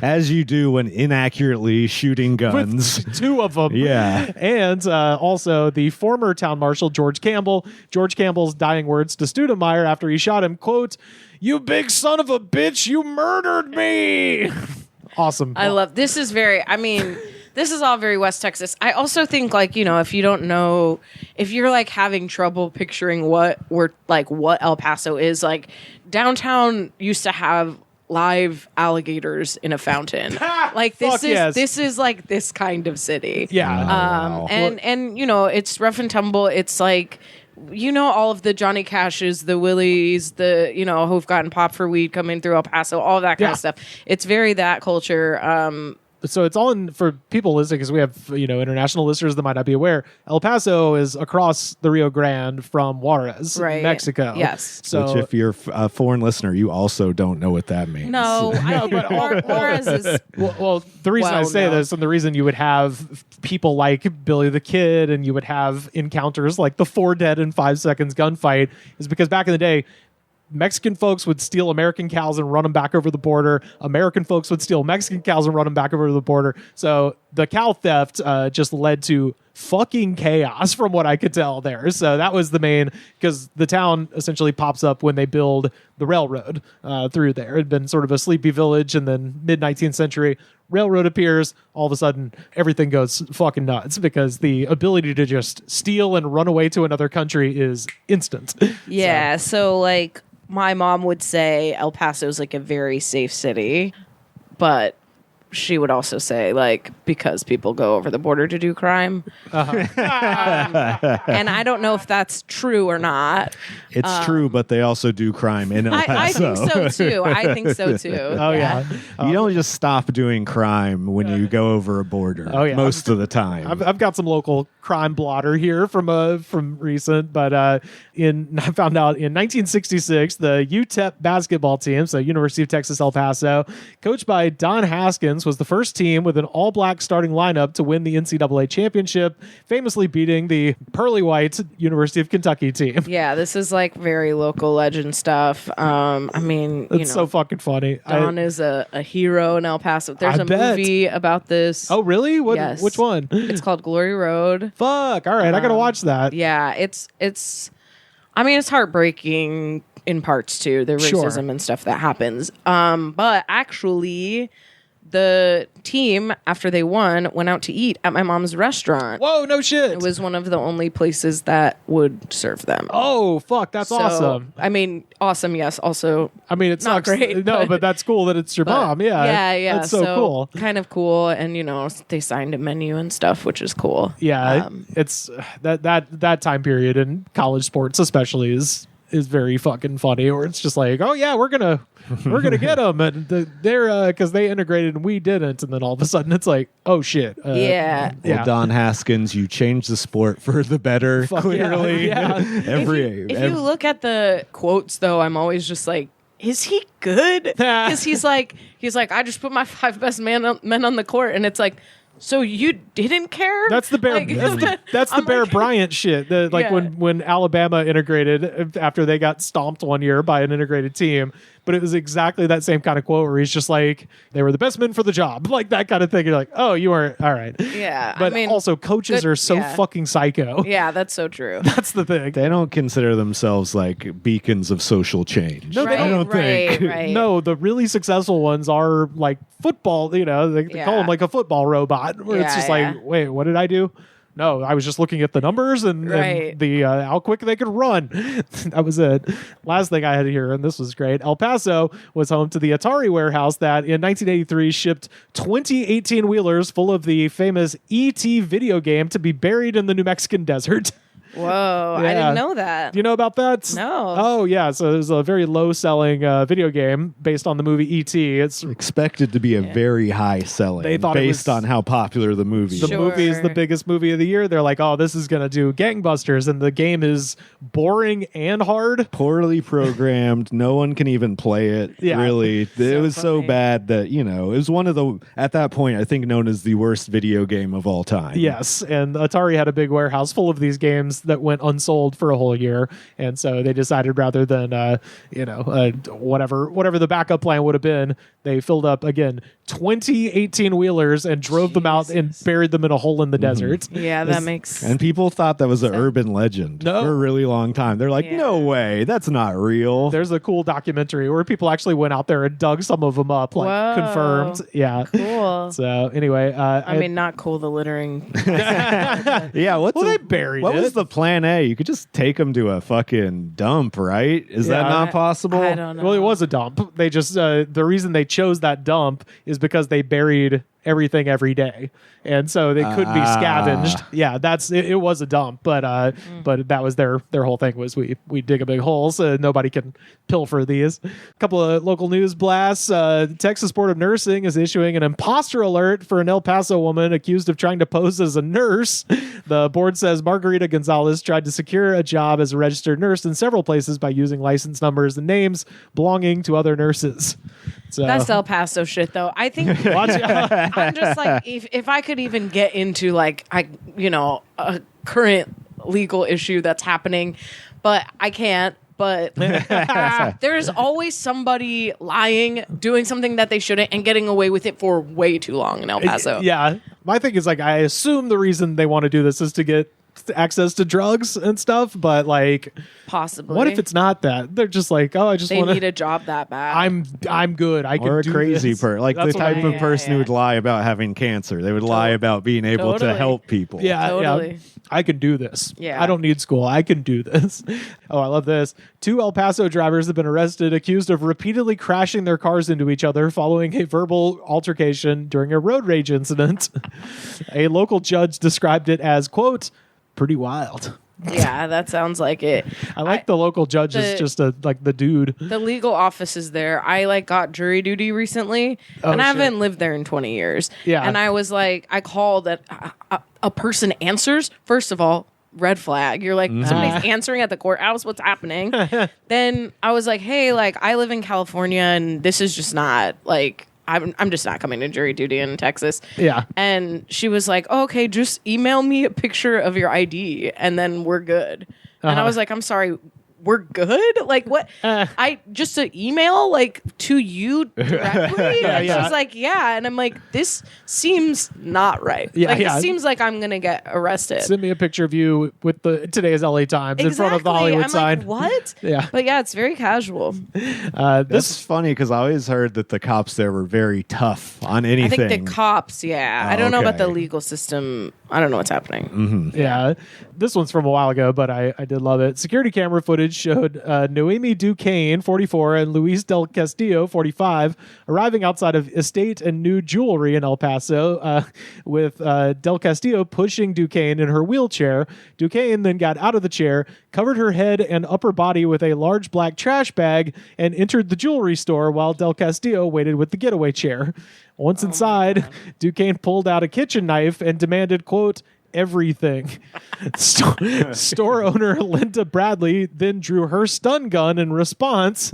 As you do when inaccurately shooting guns. with 2 of them. Yeah. And also the former town marshal, George Campbell. George Campbell's dying words to Studemeyer after he shot him, quote, "You big son of a bitch, you murdered me." Awesome. I love this. Is very, I mean, this is all very West Texas. I also think, like, you know, if you don't know, if you're like having trouble picturing what El Paso is, like, downtown used to have live alligators in a fountain. Like, Fuck yes. this is like this kind of city. Yeah. And you know, it's rough and tumble. It's like, you know, all of the Johnny Cashes, the Willies, the, you know, who've gotten popped for weed coming through El Paso, all that kind of stuff. It's very that culture. So it's all in for people listening, because we have, you know, international listeners that might not be aware. El Paso is across the Rio Grande from Juarez, Right. Mexico. Yes. So Which, if you're a foreign listener, you also don't know what that means. No, I think Juarez is. well, the reason I say this, and the reason you would have people like Billy the Kid, and you would have encounters like the 4 dead in 5 seconds gunfight, is because back in the day, Mexican folks would steal American cows and run them back over the border. American folks would steal Mexican cows and run them back over the border. So the cow theft just led to fucking chaos, from what I could tell there. So that was the main, because the town essentially pops up when they build the railroad through there. It had been sort of a sleepy village, and then mid-19th century, railroad appears. All of a sudden, everything goes fucking nuts, because the ability to just steal and run away to another country is instant. Yeah. So like, my mom would say El Paso is like a very safe city, but she would also say, like, because people go over the border to do crime. And I don't know if that's true or not. It's true, but they also do crime in El I Paso. think so too. Oh, yeah. You don't just stop doing crime when you go over a border. Oh, yeah. Most of the time. I've got some local crime blotter here from recent, but I found out in 1966, the UTEP basketball team, so University of Texas El Paso, coached by Don Haskins, was the first team with an all-black starting lineup to win the NCAA championship, famously beating the pearly white University of Kentucky team. Yeah, this is like very local legend stuff. I mean, It's so fucking funny. Don is a hero in El Paso. There's I a bet. movie about this. Oh, really? Yes. Which one? It's called Glory Road. Fuck. All right, I gotta watch that. Yeah, it's I mean, it's heartbreaking in parts too, the Sure. racism and stuff that happens. But actually, the team, after they won, went out to eat at my mom's restaurant. Whoa, no shit. It was one of the only places that would serve them. Oh, fuck. That's So, awesome. I mean, awesome, yes. Also, I mean, it not sucks. great, No, but that's cool that it's your mom. Yeah. Yeah. That's so cool. Kind of cool. And, you know, they signed a menu and stuff, which is cool. Yeah. It's that time period in college sports especially is very fucking funny, or it's just like, oh yeah, we're gonna get them, and they're because they integrated and we didn't, and then all of a sudden it's like, oh shit. Yeah. Well, Don Haskins, you changed the sport for the better. Fuck Clearly, yeah. If you look at the quotes, though, I'm always just like, is he good? Because he's like, I just put my 5 best men on the court, and it's like, so you didn't care? That's the Bear. Like, That's the I'm Bear like- Bryant shit. Yeah. When Alabama integrated after they got stomped one year by an integrated team. But it was exactly that same kind of quote where he's just like, they were the best men for the job, like that kind of thing. You're like, oh, you weren't all right. Yeah, But I mean, also, coaches good- are so yeah. fucking psycho. Yeah, that's so true. That's the thing. They don't consider themselves like beacons of social change. No, they Right, don't think. right. No, the really successful ones are like football. You know, they call Yeah. them like a football robot, where it's Yeah, just yeah. like, wait, what did I do? no, I was just looking at the numbers and the how quick they could run. That was it. Last thing I had here, and this was great. El Paso was home to the Atari warehouse that in 1983 shipped 20 18-wheelers full of the famous E.T. video game to be buried in the New Mexican desert. Whoa, I didn't know that. Do you know about that? No. Oh, yeah. So it was a very low-selling video game based on the movie E.T. It's expected to be a very high-selling They thought based on how popular the movie the is. movie is the biggest movie of the year. They're like, oh, this is going to do gangbusters, and the game is boring and hard. Poorly programmed. No one can even play it. Yeah. Really. It was so funny. bad that, it was one of the, at that point, I think known as the worst video game of all time. Yes, and Atari had a big warehouse full of these games that went unsold for a whole year, and so they decided rather than whatever the backup plan would have been, they filled up again 20 18-wheelers and drove them out and buried them in a hole in the desert. Yeah, that makes And people thought that was an urban legend No. for a really long time. They're like, no way, that's not real. There's a cool documentary where people actually went out there and dug some of them up, like Whoa. confirmed. Yeah. cool. So anyway, I mean, not cool, the littering. Yeah, they buried what it. was the plan A? You could just take them to a fucking dump, right? Is that Yeah. not possible? I don't know. Well, it was a dump. They just the reason they chose that dump is because they buried everything every day, and so they could be scavenged. Yeah, that's it. It was a dump, but that was their whole thing was we dig a big hole so nobody can pilfer these. A couple of local news blasts. The Texas Board of Nursing is issuing an imposter alert for an El Paso woman accused of trying to pose as a nurse. The board says Margarita Gonzalez tried to secure a job as a registered nurse in several places by using license numbers and names belonging to other nurses. So That's El Paso shit, though. I think I'm just like, if I could even get into like a current legal issue that's happening, but I can't. But there's always somebody lying, doing something that they shouldn't, and getting away with it for way too long in El Paso. Yeah. My thing is, like, I assume the reason they want to do this is to get access to drugs and stuff, but, like, Possibly. what if it's not that? They're just like, oh, I just They want need to... a job that bad. I'm good. I can Or a do crazy this. person, like the That's what type I- of person who would lie about having cancer. They would lie about being able to Totally. help people. Yeah, Totally. yeah. I can do this. Yeah. I don't need school. I can do this. Oh, I love this. 2 El Paso drivers have been arrested accused of repeatedly crashing their cars into each other following a verbal altercation during a road rage incident. A local judge described it as, quote, pretty wild. Yeah, that sounds like it. I like the local judge is just the dude. The legal office is there. I got jury duty recently, Oh, and I shit. haven't lived there in 20 years. Yeah. And I was like, I called a person answers. First of all, red flag. You're like, somebody's answering at the courthouse. What's happening? Then I was like, hey, I live in California, and this is just not I'm just not coming to jury duty in Texas. Yeah. And she was like, oh, okay, just email me a picture of your ID and then we're good. And I was like, I'm sorry, we're good? Like, what? I just an email to you directly? Yeah, And yeah. she's like, yeah. And I'm like, this seems not right. Yeah, yeah. It seems like I'm going to get arrested. Send me a picture of you with today's LA Times in front of the Hollywood I'm sign. like, what? Yeah. But yeah, it's very casual. That's funny because I always heard that the cops there were very tough on I anything. think the cops, yeah. Oh, I don't know about the okay. legal system. I don't know what's happening. Yeah, this one's from a while ago, but I did love it. Security camera footage showed Noemi Duquesne, 44, and Luis Del Castillo, 45, arriving outside of Estate and New Jewelry in El Paso, with Del Castillo pushing Duquesne in her wheelchair. Duquesne then got out of the chair, covered her head and upper body with a large black trash bag, and entered the jewelry store while Del Castillo waited with the getaway chair. Once inside, Duquesne pulled out a kitchen knife and demanded, quote, everything. Store owner Linda Bradley then drew her stun gun in response.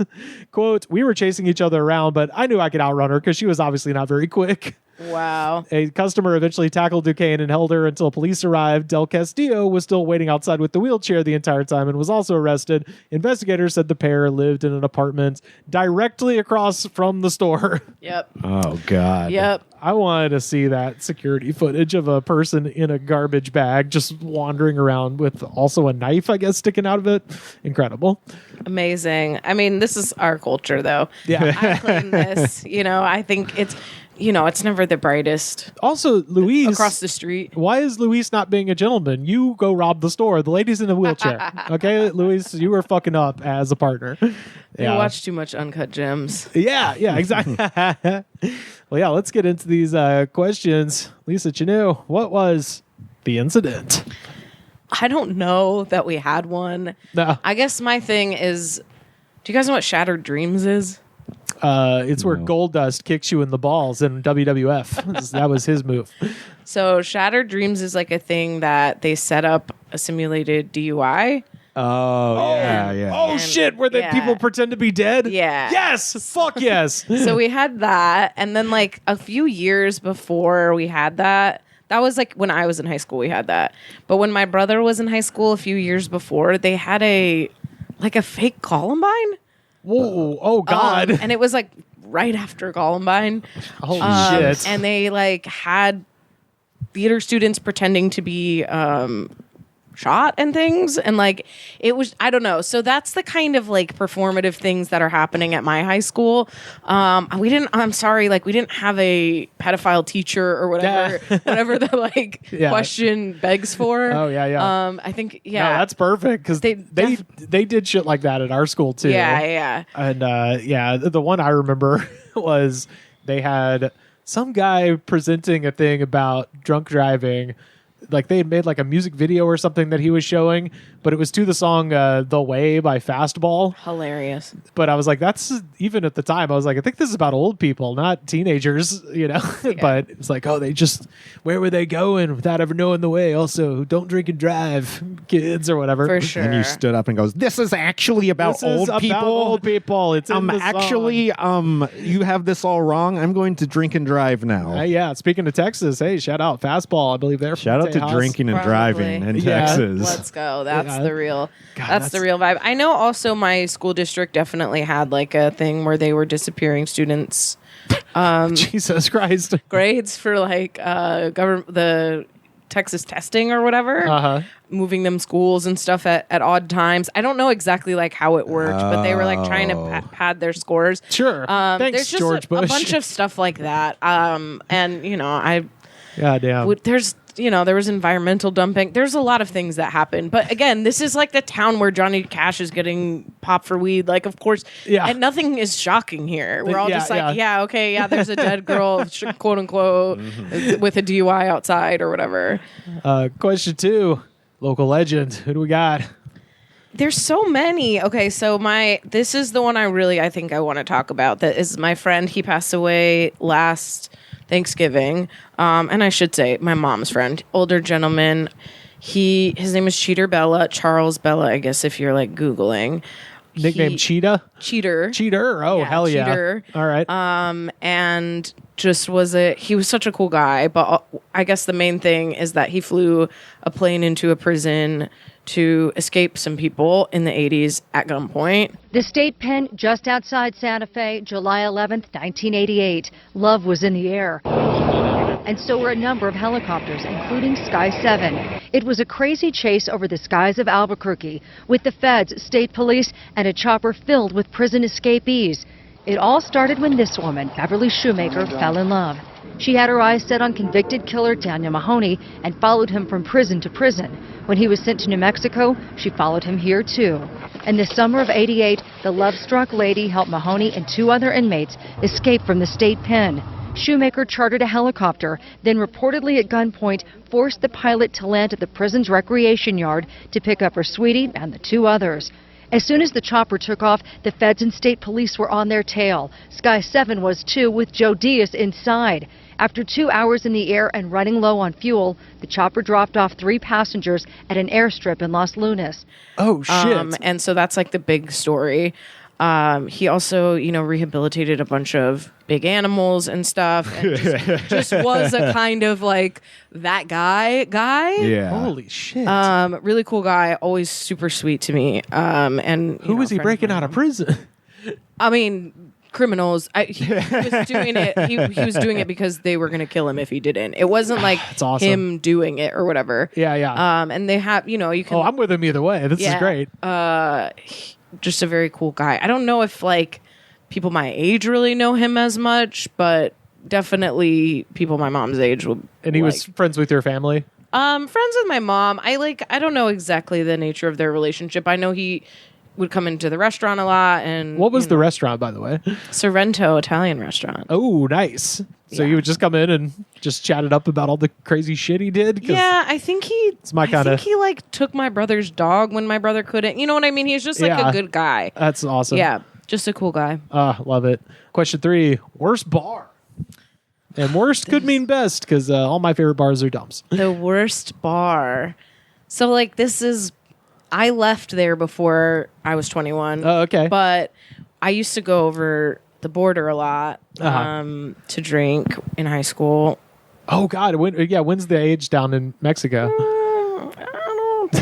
Quote, we were chasing each other around, but I knew I could outrun her because she was obviously not very quick. Wow. A customer eventually tackled Duquesne and held her until police arrived. Del Castillo was still waiting outside with the wheelchair the entire time and was also arrested. Investigators said the pair lived in an apartment directly across from the store. Yep. Oh, God. Yep. I wanted to see that security footage of a person in a garbage bag just wandering around with also a knife, I guess, sticking out of it. Incredible. Amazing. I mean, this is our culture, though. Yeah. I claim this. I think it's never the brightest. Also, Luis across the street. Why is Luis not being a gentleman? You go rob the store. The lady's in a wheelchair. Okay, Luis, you were fucking up as a partner. You watch too much Uncut Gems. Yeah, exactly. Well, yeah, let's get into these questions. Lisa Chanoux, what was the incident? I don't know that we had one. No. I guess my thing is, do you guys know what Shattered Dreams is? It's where Goldust kicks you in the balls in WWF. That was his move. So Shattered Dreams is like a thing that they set up a simulated DUI. Oh, yeah. Oh, shit, where the people pretend to be dead? Yeah. Yes! Fuck yes! So we had that, and then like a few years before we had that was like when I was in high school we had that. But when my brother was in high school a few years before, they had a fake Columbine. Whoa! Oh God! And it was like right after Columbine. Holy shit! And they like had theater students pretending to be shot and things, and like it was, I don't know. So that's the kind of like performative things that are happening at my high school. We didn't have a pedophile teacher or whatever whatever the question begs for. Oh yeah. I think No, that's perfect because they did shit like that at our school too. Yeah. And the one I remember was they had some guy presenting a thing about drunk driving. Like they had made like a music video or something that he was showing, but it was to the song "The Way" by Fastball. Hilarious. But I was like, that's even at the time. I was like, I think this is about old people, not teenagers, But it's like, where were they going without ever knowing the way? Also, don't drink and drive, kids, or whatever. For sure. And you stood up and goes, "This is actually about old people. About old people. It's in the actually, song. You have this all wrong. I'm going to drink and drive now." Yeah. Speaking of Texas, hey, shout out Fastball. I believe they're shout out to drinking and driving in Texas. Let's go. That's the real. That's the real vibe. I know. Also, my school district definitely had like a thing where they were disappearing students. Jesus Christ. Grades for like the Texas testing or whatever. Moving them schools and stuff at odd times. I don't know exactly like how it worked, but they were like trying to pad their scores. Sure. Thanks, there's just George Bush. a bunch of stuff like that. And Goddamn. there was environmental dumping. There's a lot of things that happen. But again, this is like the town where Johnny Cash is getting popped for weed. Like, of course, and nothing is shocking here. We're all just like, there's a dead girl, quote unquote, with a DUI outside or whatever. Question 2, local legend. Who do we got? There's so many. Okay, so this is the one I think I want to talk about. That is my friend. He passed away last Thanksgiving, and I should say my mom's friend, older gentleman. His name is Charles Bella, I guess if you're like Googling. Nickname Cheetah? Cheater. Oh, yeah, hell yeah. Cheater. All right. And just he was such a cool guy, but I guess the main thing is that he flew a plane into a prison to escape some people in the 80s at gunpoint. The state pen just outside Santa Fe, July 11th, 1988. Love was in the air. And so were a number of helicopters, including Sky 7. It was a crazy chase over the skies of Albuquerque, with the feds, state police, and a chopper filled with prison escapees. It all started when this woman, Beverly Shoemaker, fell in love. She had her eyes set on convicted killer Daniel Mahoney and followed him from prison to prison. When he was sent to New Mexico, she followed him here too. In the summer of '88, the love-struck lady helped Mahoney and 2 other inmates escape from the state pen. Shoemaker chartered a helicopter, then reportedly at gunpoint forced the pilot to land at the prison's recreation yard to pick up her sweetie and the 2 others. As soon as the chopper took off, the feds and state police were on their tail. Sky 7 was too, with Joe Diaz inside. After 2 hours in the air and running low on fuel, the chopper dropped off 3 passengers at an airstrip in Los Lunas. Oh, shit. And so that's like the big story. He also, rehabilitated a bunch of big animals and stuff, and just was a kind of like that guy. Yeah. Holy shit. Really cool guy, always super sweet to me. And who was he breaking out of prison? I mean, criminals. He was doing it. He was doing it because they were going to kill him if he didn't. It wasn't like awesome. him doing it or whatever. Yeah. And they have, you can. Oh, I'm with him either way. This is great. Just a very cool guy. I don't know if like people my age really know him as much, but definitely people my mom's age will. And he was friends with your family? Friends with my mom. I don't know exactly the nature of their relationship. I know he would come into the restaurant a lot. And what was the restaurant, by the way? Sorrento Italian restaurant. Oh, nice. So you would just come in and just chat it up about all the crazy shit he did? Yeah, I think he like took my brother's dog when my brother couldn't. You know what I mean? He's just like a good guy. That's awesome. Yeah, just a cool guy. Love it. Question 3, worst bar. And worst could mean best because all my favorite bars are dumps. The worst bar. So like I left there before I was 21. Oh, okay. But I used to go over the border a lot to drink in high school. Oh God! When's the age down in Mexico?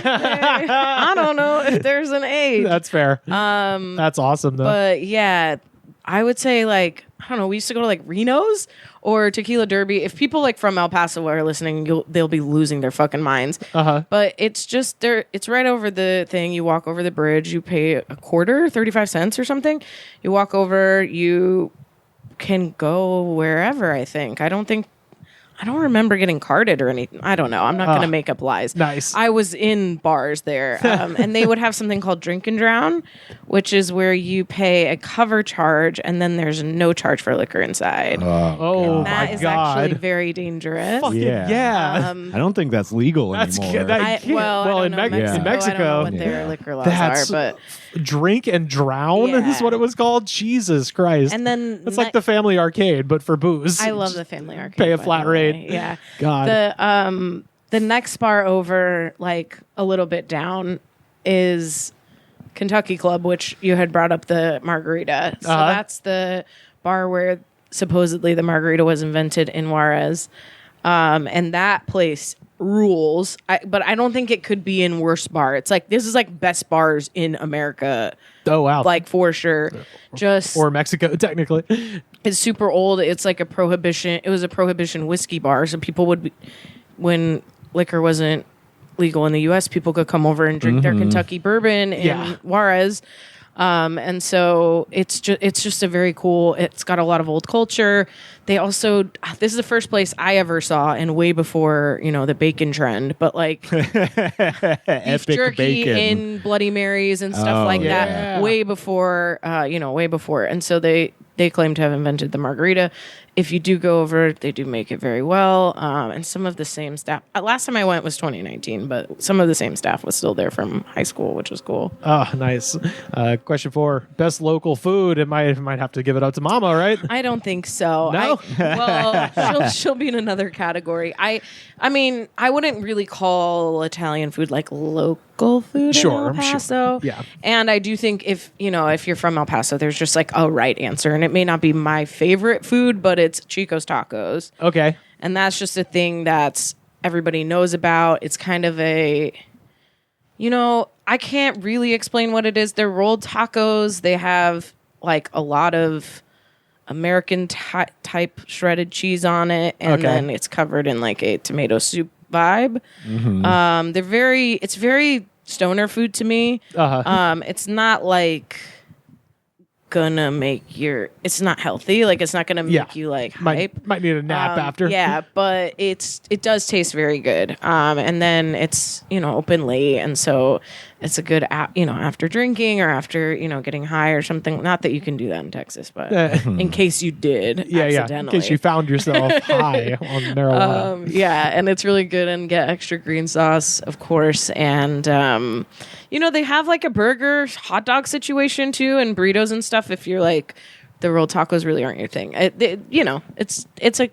I don't know if there's an age. That's fair. That's awesome though. But yeah, I would say like I don't know. We used to go to like Reno's or Tequila Derby. If people like from El Paso are listening, they'll be losing their fucking minds. But it's just there. It's right over the thing. You walk over the bridge. You pay a quarter, 35 cents or something. You walk over. You can go wherever. I think. I don't remember getting carded or anything. I don't know. I'm not going to make up lies. Nice. I was in bars there, and they would have something called Drink and Drown, which is where you pay a cover charge, and then there's no charge for liquor inside. Oh, that my is God. actually very dangerous. Yeah. I don't think that's legal anymore. Good. I don't in know Mexico, Mexico, I don't know what their liquor laws are, but Drink and Drown is what it was called. Jesus Christ! And then it's like the Family Arcade, but for booze. I love the Family Arcade. Pay a flat rate. Yeah. God. The next bar over, like a little bit down, is Kentucky Club, which you had brought up the margarita. So that's the bar where supposedly the margarita was invented in Juarez. And that place rules. But I don't think it could be in worst bar. It's like this is like best bars in America. Oh wow. Like for sure. Or Mexico, technically. It's super old. It's like it was a prohibition whiskey bar. So people would when liquor wasn't legal in the US, people could come over and drink their Kentucky bourbon in Juarez. And so it's just a very cool, it's got a lot of old culture. They also, this is the first place I ever saw, and way before, the bacon trend, but like beef jerky in Bloody Marys and stuff like that, way before, way before. And so they claim to have invented the margarita. If you do go over, they do make it very well. And some of the same staff, last time I went was 2019, but some of the same staff was still there from high school, which was cool. Oh, nice. Question 4, best local food. It might have to give it up to Mama, right? I don't think so. No? She'll be in another category. I mean, I wouldn't really call Italian food like local food in El Paso. Sure. Yeah. And I do think if you're from El Paso, there's just like a right answer, and it may not be my favorite food, but it's Chico's Tacos. Okay. And that's just a thing that's everybody knows about. It's kind of a, I can't really explain what it is. They're rolled tacos. They have like a lot of American type shredded cheese on it, and then it's covered in like a tomato soup vibe. It's very stoner food to me. It's not like gonna make it's not healthy, like it's not gonna make you like hype. Might need a nap after. But it does taste very good, and then it's open late, and so it's a good after drinking or after getting high or something. Not that you can do that in Texas, but in case you did accidentally. In case you found yourself high on marijuana. And it's really good, and get extra green sauce, of course, and they have like a burger hot dog situation too, and burritos and stuff. If you're like the rolled tacos really aren't your thing, it's a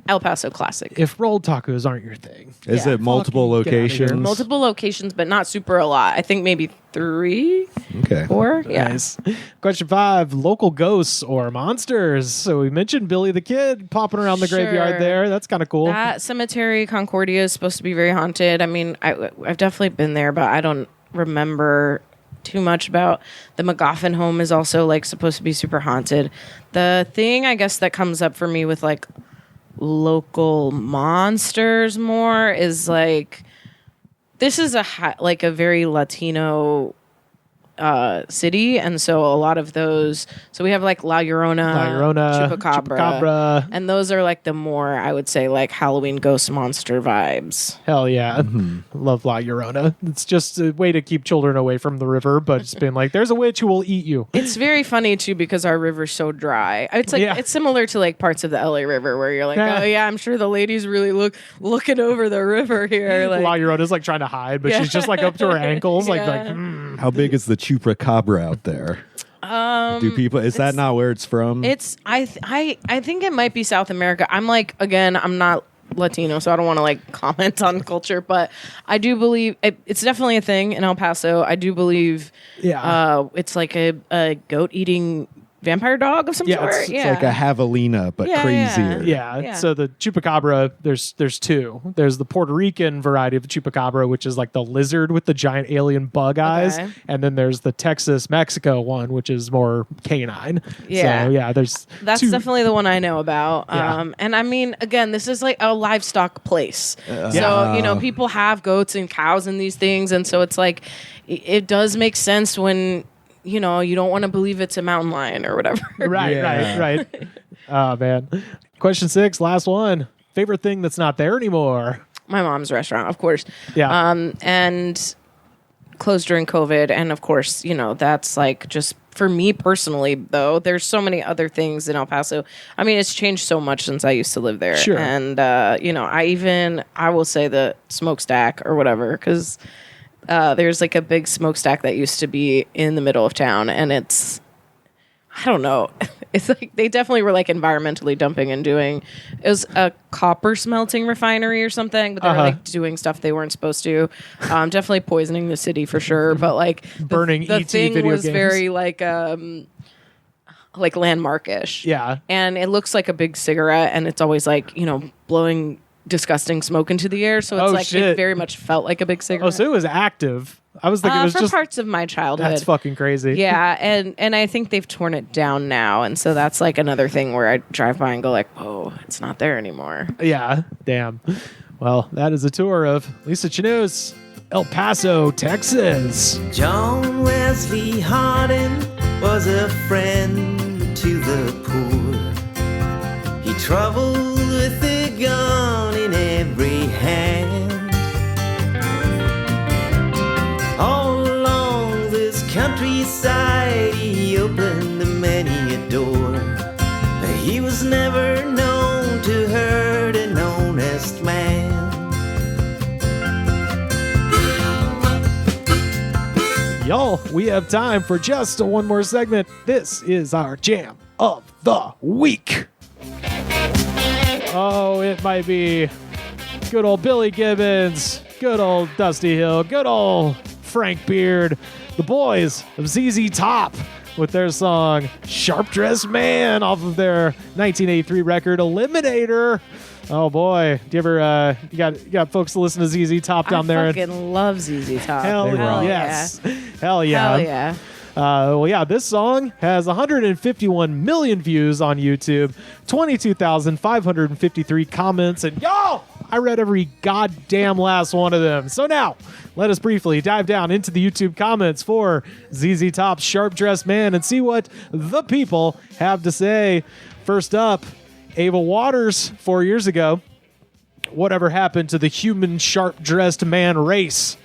El Paso classic. If rolled tacos aren't your thing, is it multiple locations? Multiple locations, but not super a lot. I think maybe 3, 4. Yeah. Nice. Question 5: local ghosts or monsters. So we mentioned Billy the Kid popping around the graveyard there. That's kind of cool. That cemetery Concordia is supposed to be very haunted. I mean, I've definitely been there, but I don't remember too much about. The McGoffin home is also like supposed to be super haunted. The thing I guess that comes up for me with like local monsters more is like, this is a very Latino city, and so a lot of those. So we have like La Llorona, Chupacabra, and those are like the more, I would say, like Halloween ghost monster vibes. Hell yeah. Love La Llorona. It's just a way to keep children away from the river, but it's been like, there's a witch who will eat you. It's very funny too because our river's so dry. It's like it's similar to like parts of the LA River where you're like, oh yeah, I'm sure the ladies really looking over the river here. Like, La Llorona's like trying to hide, but she's just like up to her ankles. Like How big is the chupacabra out there? Do people? Is that not where it's from? It's I think it might be South America. I'm like, again, I'm not Latino, so I don't want to like comment on culture, but I do believe it's definitely a thing in El Paso. I do believe, it's like a goat eating vampire dog of some sort. It's like a javelina, but crazier. Yeah. So the chupacabra, there's two. There's the Puerto Rican variety of the chupacabra, which is like the lizard with the giant alien bug eyes, and then there's the Texas, Mexico one, which is more canine. Yeah. So that's definitely the one I know about. And I mean, again, this is like a livestock place, so people have goats and cows and these things, and so it's like it does make sense when you don't want to believe it's a mountain lion or whatever. Right. Oh, man. Question 6, last one. Favorite thing that's not there anymore? My mom's restaurant, of course. Yeah. And closed during COVID. And of course, that's like just for me personally, though, there's so many other things in El Paso. I mean, it's changed so much since I used to live there. Sure. And, I will say the smokestack or whatever, because there's like a big smokestack that used to be in the middle of town, and it's, I don't know. It's like they definitely were like environmentally dumping and doing. It was a copper smelting refinery or something, but they were like doing stuff they weren't supposed to. Definitely poisoning the city for sure. But like burning the ET thing video was games. very like landmarkish. Yeah, and it looks like a big cigarette, and it's always like blowing disgusting smoke into the air. So it's it very much felt like a big cigarette. Oh, so it was active. I was thinking it was for just parts of my childhood. That's fucking crazy. Yeah, and I think they've torn it down now, and so that's like another thing where I drive by and go like, "Whoa, it's not there anymore." Yeah, damn. Well, that is a tour of Lisa Chanoux, El Paso, Texas. John Wesley Hardin was a friend to the poor. He traveled with a gun in every hand. All along this countryside, he opened many a door. But he was never known to hurt an honest man. Y'all, we have time for just one more segment. This is our jam of the week. Oh, it might be good old Billy Gibbons, good old Dusty Hill, good old Frank Beard, the boys of ZZ Top with their song Sharp Dressed Man off of their 1983 record Eliminator. Oh boy, do you ever you got folks to listen to ZZ Top down there? I fucking love ZZ Top. Hell yes. Yeah. Hell yeah. Hell yeah. Well, yeah, this song has 151 million views on YouTube, 22,553 comments, and y'all, I read every goddamn last one of them. So now, let us briefly dive down into the YouTube comments for ZZ Top's Sharp Dressed Man and see what the people have to say. First up, Ava Waters, 4 years ago. Whatever happened to the human sharp-dressed man race?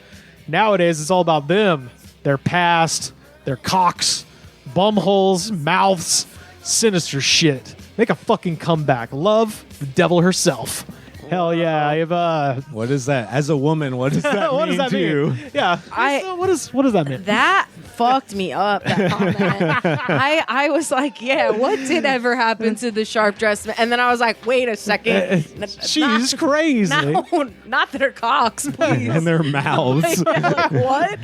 Nowadays, it's all about them, their past, their cocks, bumholes, mouths, sinister shit. Make a fucking comeback. Love the devil herself. Hell yeah, Ava. What is that? As a woman, what does that what mean does that to you? mean? Yeah. What does that mean? That fucked me up, that comment. I was like, yeah, what did ever happen to the sharp dressed man? And then I was like, wait a second. She's crazy. No, not their cocks, please. And their mouths. Like, what?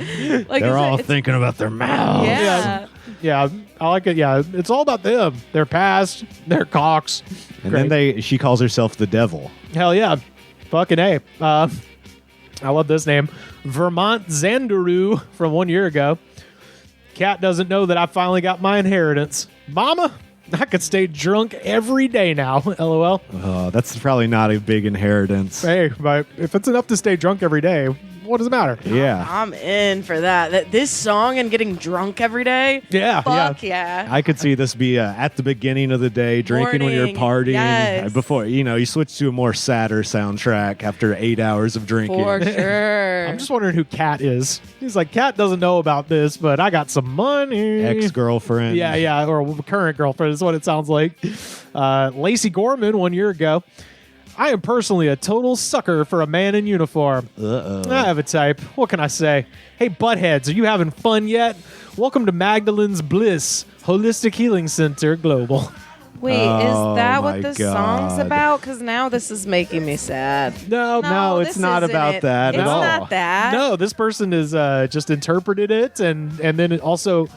Like, They're all thinking about their mouths. Yeah. I like it. Yeah, it's all about them. Their past, their cocks. And Great. then she calls herself the devil. Hell yeah. Fucking A. I love this name. Vermont Zandaru from 1 year ago. Cat doesn't know that I finally got my inheritance. Mama, I could stay drunk every day now. LOL. That's probably not a big inheritance. Hey, but if it's enough to stay drunk every day, What does it matter? Yeah. I'm in for that. This song and getting drunk every day. Yeah. Fuck yeah. I could see this be at the beginning of the day, drinking when you're Morning, partying. yes. Before, you switch to a more sadder soundtrack after 8 hours of drinking. For sure. I'm just wondering who Kat is. He's like, Kat doesn't know about this, but I got some money. Ex-girlfriend. Yeah, or current girlfriend is what it sounds like. Lacey Gorman 1 year ago. I am personally a total sucker for a man in uniform. I have a type. What can I say? Hey, buttheads, are you having fun yet? Welcome to Magdalene's Bliss Holistic Healing Center Global. Wait, is that my what this God. song's about? Because now this is making me sad. No, it's this not isn't about it. that It's at all. not that. No, this person is just interpreted it, and then it also,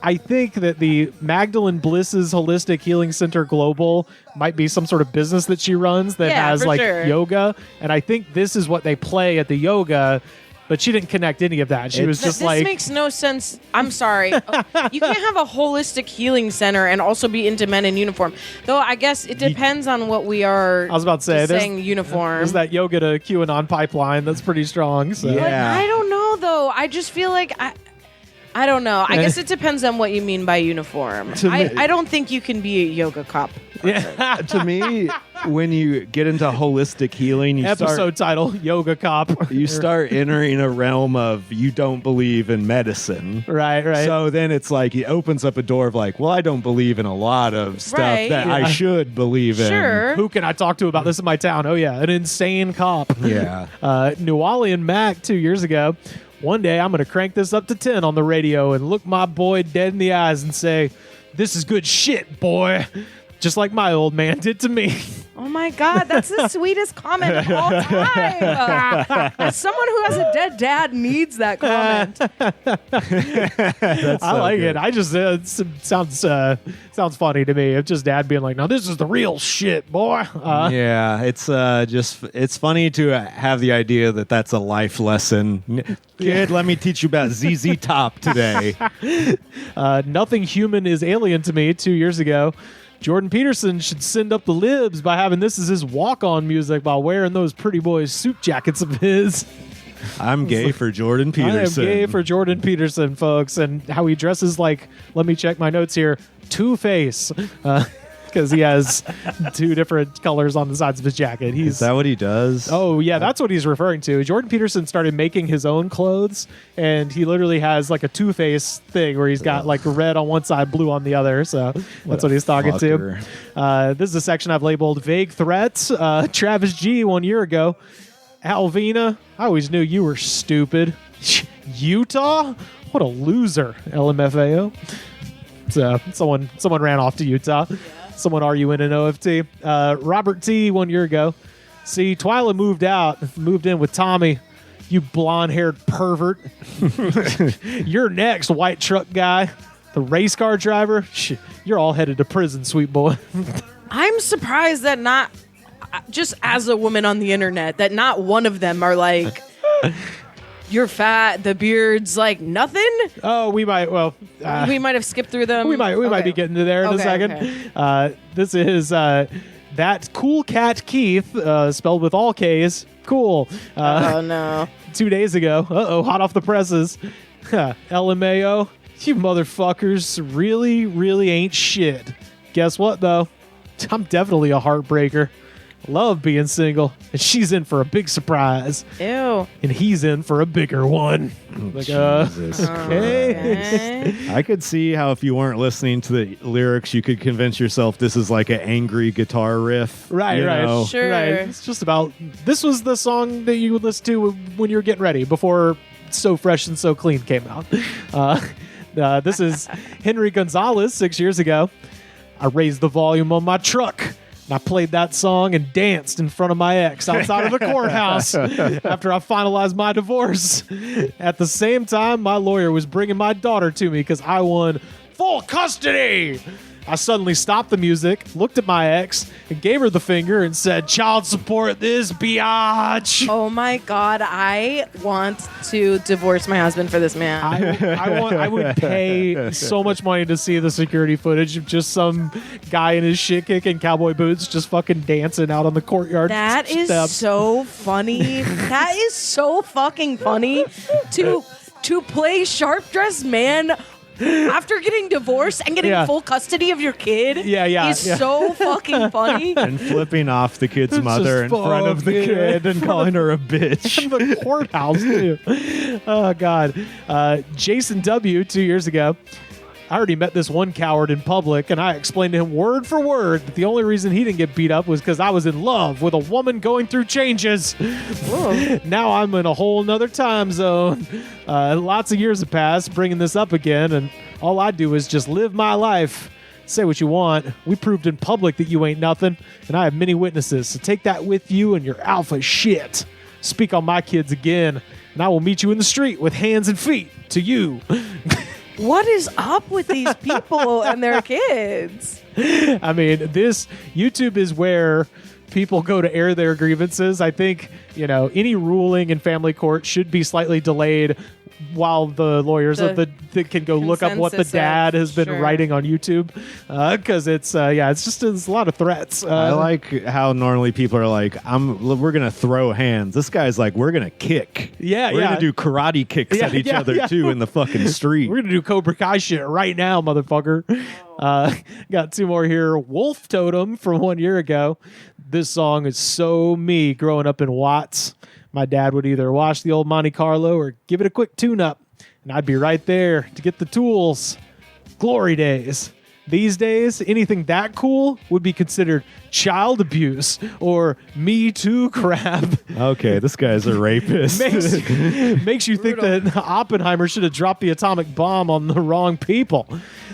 I think that the Magdalene Bliss's Holistic Healing Center Global might be some sort of business that she runs that Yeah, has for like sure. yoga, and I think this is what they play at the yoga. But she didn't connect any of that. She was just this like, makes no sense. I'm sorry. You can't have a holistic healing center and also be into men in uniform. Though I guess it depends on what we are. I was about to say, just there's- saying uniform. there's that yoga to QAnon pipeline that's pretty strong. So. But I don't know though. I just feel like I don't know. I guess it depends on what you mean by uniform. To me- I don't think you can be a yoga cop. To me, when you get into holistic healing, you Episode title, Yoga Cop. you start entering a realm of you don't believe in medicine. Right. So then it's like it opens up a door of like, well, I don't believe in a lot of stuff Right. that I should believe in. Sure. Who can I talk to about this in my town? Oh, yeah, an insane cop. Yeah. New Orleans Mac 2 years ago. One day I'm going to crank this up to 10 on the radio and look my boy dead in the eyes and say, "This is good shit, boy." Just like my old man did to me. Oh my God, that's the sweetest comment of all time. As someone who has a dead dad needs that comment. I like it. I just it sounds funny to me. It's just dad being like, "Now this is the real shit, boy." Yeah, it's funny to have the idea that that's a life lesson. Kid, let me teach you about ZZ Top today. Nothing human is alien to me 2 years ago. Jordan Peterson should send up the libs by having this as his walk-on music while wearing those pretty boys suit jackets of his. I'm gay for Jordan Peterson. I am gay for Jordan Peterson, folks, and how he dresses like, let me check my notes here, Two-Face, because he has two different colors on the sides of his jacket. Is that what he does? Oh, yeah, that's what he's referring to. Jordan Peterson started making his own clothes, and he literally has like a Two-Face thing where he's got like red on one side, blue on the other. So that's what he's talking to. This is a section I've labeled Vague Threats. Travis G 1 year ago. Alvina, I always knew you were stupid. Utah? What a loser, LMFAO. So someone ran off to Utah. Someone arguing an OFT. Robert T 1 year ago. See, Twyla moved in with Tommy. You blonde-haired pervert. You're next, white truck guy. The race car driver. You're all headed to prison, sweet boy. I'm surprised that not, just as a woman on the internet, that not one of them are like, you're fat, the beard's like nothing. Oh, we might. Well, we might have skipped through them. We might be getting to there in a second. Okay. This is that cool cat Keith, spelled with all K's. Cool. Oh no. 2 days ago. Hot off the presses. LMAO. You motherfuckers really, really ain't shit. Guess what though? I'm definitely a heartbreaker. Love being single, and she's in for a big surprise. Ew. And he's in for a bigger one. Like, Jesus okay. I could see how if you weren't listening to the lyrics, you could convince yourself this is like an angry guitar riff. Right. Sure. Right. It's just about, this was the song that you would listen to when you were getting ready before So Fresh and So Clean came out. This is Henry Gonzalez 6 years ago. I raised the volume on my truck. And I played that song and danced in front of my ex outside of the courthouse after I finalized my divorce. At the same time, my lawyer was bringing my daughter to me because I won full custody. I suddenly stopped the music, looked at my ex, and gave her the finger and said, "Child support this biatch." Oh my God, I want to divorce my husband for this man. I would pay so much money to see the security footage of just some guy in his shit kicking cowboy boots just fucking dancing out on the courtyard That is steps. so funny. That is so fucking funny to play sharp dressed man after getting divorced and getting full custody of your kid. Yeah. Is so fucking funny. And flipping off the kid's mother in front of the kid and calling her a bitch. In the courthouse too. Oh God. Jason W. 2 years ago. I already met this one coward in public, and I explained to him word for word that the only reason he didn't get beat up was because I was in love with a woman going through changes. Now I'm in a whole nother time zone. Lots of years have passed, bringing this up again, and all I do is just live my life. Say what you want. We proved in public that you ain't nothing, and I have many witnesses, so take that with you and your alpha shit. Speak on my kids again, and I will meet you in the street with hands and feet to you. What is up with these people and their kids? I mean, this YouTube is where people go to air their grievances. I think, any ruling in family court should be slightly delayed while the lawyers can go look up what the dad has been writing on YouTube, because it's just a lot of threats. I like how normally people are like, we're gonna throw hands. This guy's like, we're gonna kick. We're gonna do karate kicks at each other too in the fucking street. We're gonna do Cobra Kai shit right now, motherfucker. Got two more here. Wolf Totem from 1 year ago. This song is so me growing up in Watts. My dad would either wash the old Monte Carlo or give it a quick tune-up, and I'd be right there to get the tools. Glory days. These days, anything that cool would be considered child abuse or Me Too crap. Okay, this guy's a rapist. Makes you think that Oppenheimer should have dropped the atomic bomb on the wrong people.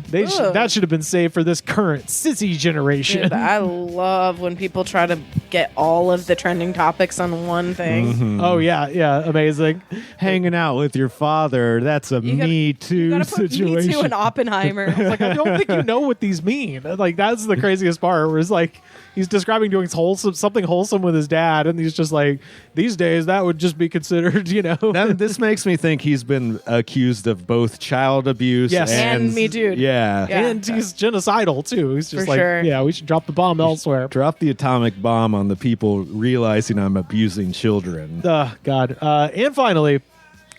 That should have been saved for this current sissy generation. Dude, I love when people try to get all of the trending topics on one thing. Mm-hmm. Oh, yeah, amazing. Hanging out with your father, that's a Me Too situation. Me Too and Oppenheimer. I was like, I don't think you know what these mean. Like, that's the craziest part, where it's like, he's describing doing something wholesome with his dad, and he's just like, these days that would just be considered, This makes me think he's been accused of both child abuse and Me Too. Yeah. And he's genocidal too. He's just we should drop the bomb elsewhere. Drop the atomic bomb on the people realizing I'm abusing children. God. And finally,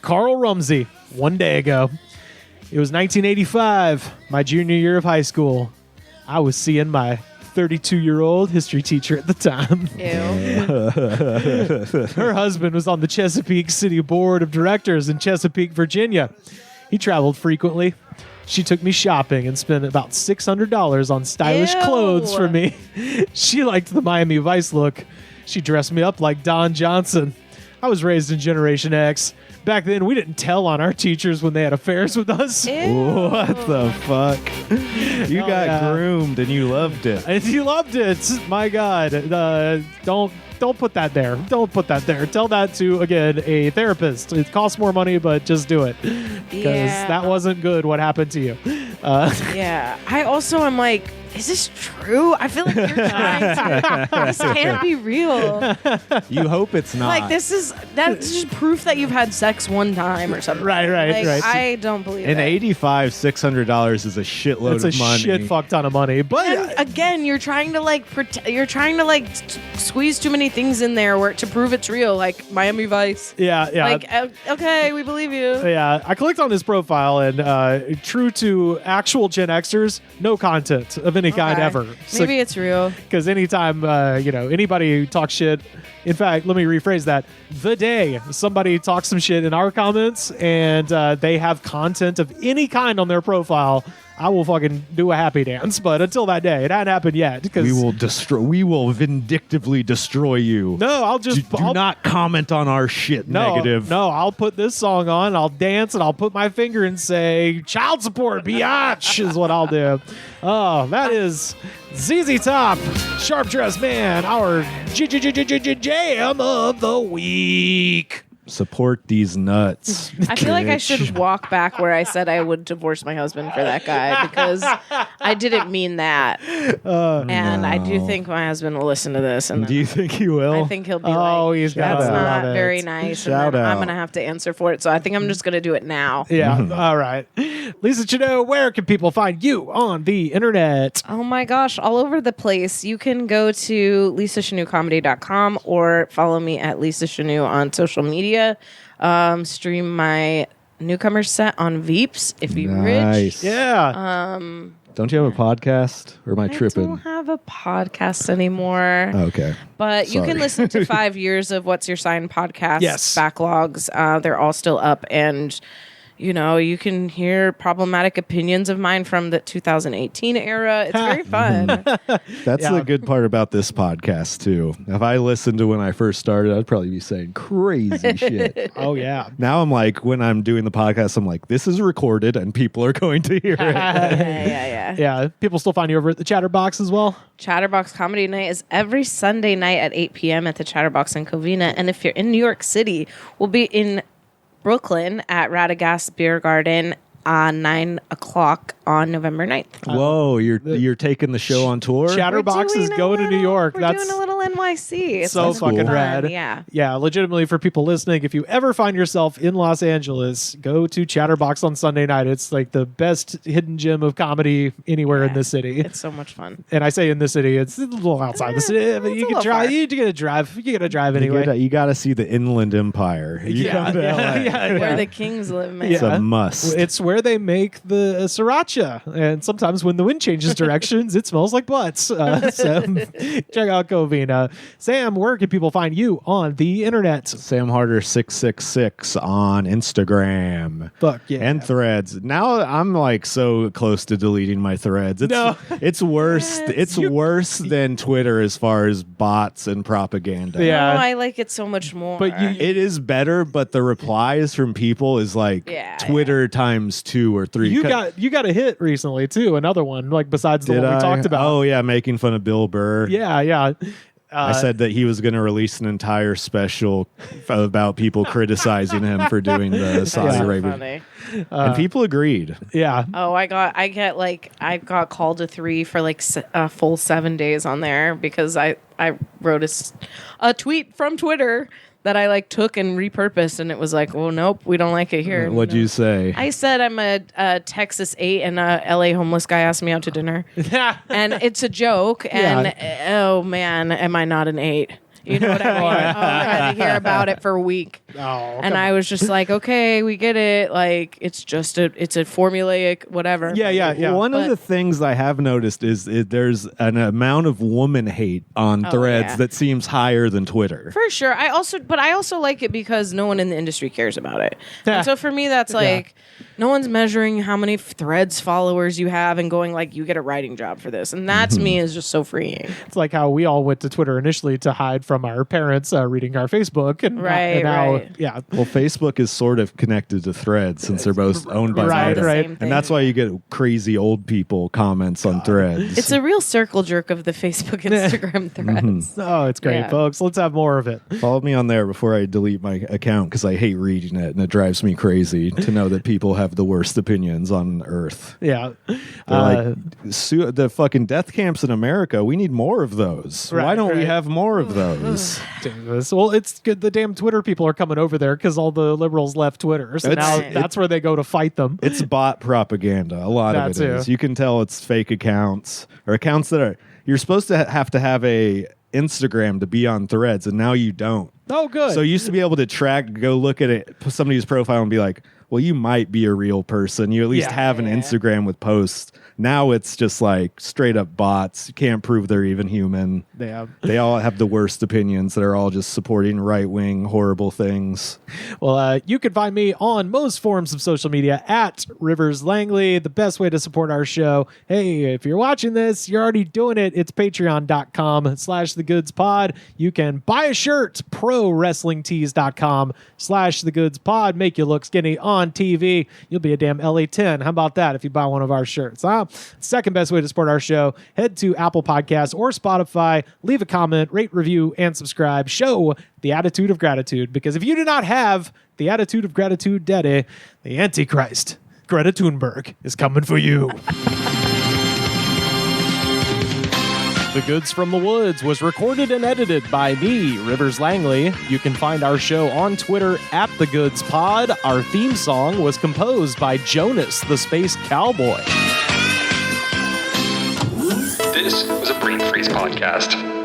Carl Rumsey, 1 day ago. It was 1985, my junior year of high school. I was seeing my 32-year-old history teacher at the time. Her husband was on the Chesapeake City Board of Directors in Chesapeake, Virginia. He traveled frequently. She took me shopping and spent about $600 on stylish clothes for me. She liked the Miami Vice look. She dressed me up like Don Johnson. I was raised in Generation X. Back then, we didn't tell on our teachers when they had affairs with us. What the fuck? You got groomed and you loved it. And you loved it. My God. Don't put that there. Don't put that there. Tell that to, again, a therapist. It costs more money, but just do it. Because that wasn't good what happened to you. I also am like, is this true? I feel like you're trying to. This can't be real. You hope it's not. Like, that's just proof that you've had sex one time or something. Right. I don't believe in it. $85, $600 is a shitload of money. It's a shit fuck ton of money. But and again, you're trying to squeeze too many things in there to prove it's real, like Miami Vice. Yeah. Like, okay, we believe you. Yeah, I clicked on his profile, and true to actual Gen Xers, no content of any kind ever. Maybe it's real. Because anytime, anybody talks shit. In fact, let me rephrase that. The day somebody talks some shit in our comments and they have content of any kind on their profile, I will fucking do a happy dance. But until that day, it hasn't happened yet. We will vindictively destroy you. No, I'll not comment on our shit negative. No, I'll put this song on, I'll dance, and I'll put my finger and say, child support, biatch, is what I'll do. Oh, that is ZZ Top, Sharp Dressed Man, our jam of the week. Support these nuts. I feel like I bitch. should walk back where I said I would divorce my husband for that guy because I didn't mean that. And I do think my husband will listen to this. And Do you think he will? I think he'll be like, he's gonna that's love not it. very nice. Shout and then I'm out. going to have to answer for it. So I think I'm just going to do it now. Yeah. All right. Lisa Chanoux, where can people find you on the internet? Oh my gosh, all over the place. You can go to lisachanouxcomedy.com or follow me at Lisa Chanoux on social media. Stream my newcomer set on Veeps if you're rich. Yeah. Don't you have a podcast? Or am I I tripping? don't have a podcast anymore. Okay. But you can Sorry. listen to 5 years of What's Your Sign podcast backlogs. They're all still up. And, you know, you can hear problematic opinions of mine from the 2018 era. It's very fun. That's the good part about this podcast, too. If I listened to when I first started, I'd probably be saying crazy shit. Oh, yeah. Now I'm like, when I'm doing the podcast, I'm like, this is recorded and people are going to hear it. Yeah. Yeah. People still find you over at the Chatterbox as well. Chatterbox Comedy Night is every Sunday night at 8 p.m. at the Chatterbox in Covina. And if you're in New York City, we'll be in Brooklyn at Radagast Beer Garden on 9 o'clock on November 9th. Whoa, you're taking the show on tour? Chatterbox is going to New York. We're That's doing a little NYC. It's so gonna be fucking fun. rad. Yeah. Yeah, legitimately for people listening, if you ever find yourself in Los Angeles, go to Chatterbox on Sunday night. It's like the best hidden gem of comedy anywhere in this city. It's so much fun. And I say in the city, it's a little outside the city, but you can drive. You get a drive. You get a drive anyway. You got to see the Inland Empire. You come to LA. Where the kings live, man. It's a must. It's where they make the sriracha, and sometimes when the wind changes directions, it smells like butts. So check out Covina. Sam, where can people find you on the internet? Sam Harder 666 on Instagram. Fuck yeah. And Threads. Now I'm like so close to deleting my Threads. It's worse. It's worse than Twitter as far as bots and propaganda. Yeah. Oh, I like it so much more. But it is better, but the replies from people is like Twitter times 2 or 3. You got a hit recently too. Another one, like besides the one we talked about. Oh yeah, making fun of Bill Burr. Yeah. I said that he was going to release an entire special about people criticizing him for doing the Saudi Arabia. And people agreed. Yeah. Oh, I got called to 3 for like a full 7 days on there because I wrote a tweet from Twitter that I like took and repurposed, and it was like, oh nope, we don't like it here. What'd you say? I said I'm a Texas 8 and a LA homeless guy asked me out to dinner. And it's a joke, and oh man, am I not an 8? You know what I mean? I had to hear about it for a week. And I was just like, okay, we get it. Like, it's a formulaic whatever. Yeah. One of the things I have noticed is there's an amount of woman hate on Threads that seems higher than Twitter. For sure. I also like it because no one in the industry cares about it. And so for me, that's like, no one's measuring how many Threads followers you have and going like, you get a writing job for this. And that to me is just so freeing. It's like how we all went to Twitter initially to hide from our parents reading our Facebook, and now, yeah. Well, Facebook is sort of connected to Threads since they're both owned by Meta. Right. And that's why you get crazy old people comments on Threads. It's a real circle jerk of the Facebook, Instagram Threads. Oh, it's great, folks. Let's have more of it. Follow me on there before I delete my account because I hate reading it and it drives me crazy to know that people have the worst opinions on Earth. Yeah. They're the fucking death camps in America. We need more of those. Why don't we have more of those? Well, it's good. The damn Twitter people are coming over there because all the liberals left Twitter. So now that's where they go to fight them. It's bot propaganda. A lot of it is. You can tell it's fake accounts or accounts that are. You're supposed to have a Instagram to be on Threads, and now you don't. Oh, good. So you used to be able to go look at it, somebody's profile, and be like, well, you might be a real person. You at least have an Instagram with posts. Now it's just like straight up bots. You can't prove they're even human. They all have the worst opinions that are all just supporting right-wing horrible things. Well, you can find me on most forms of social media at Rivers Langley. The best way to support our show. Hey, if you're watching this, you're already doing it. It's patreon.com/thegoodspod. You can buy a shirt, pro ProWrestlingTees.com/thegoods-pod. Make you look skinny on TV. You'll be a damn LA-10. How about that if you buy one of our shirts? Second best way to support our show, head to Apple Podcasts or Spotify, leave a comment, rate, review, and subscribe. Show the attitude of gratitude, because if you do not have the attitude of gratitude, Daddy, the Antichrist, Greta Thunberg, is coming for you. The Goods from the Woods was recorded and edited by me, Rivers Langley. You can find our show on Twitter at The Goods Pod. Our theme song was composed by Jonas, the Space Cowboy. This was a Brain Freeze podcast.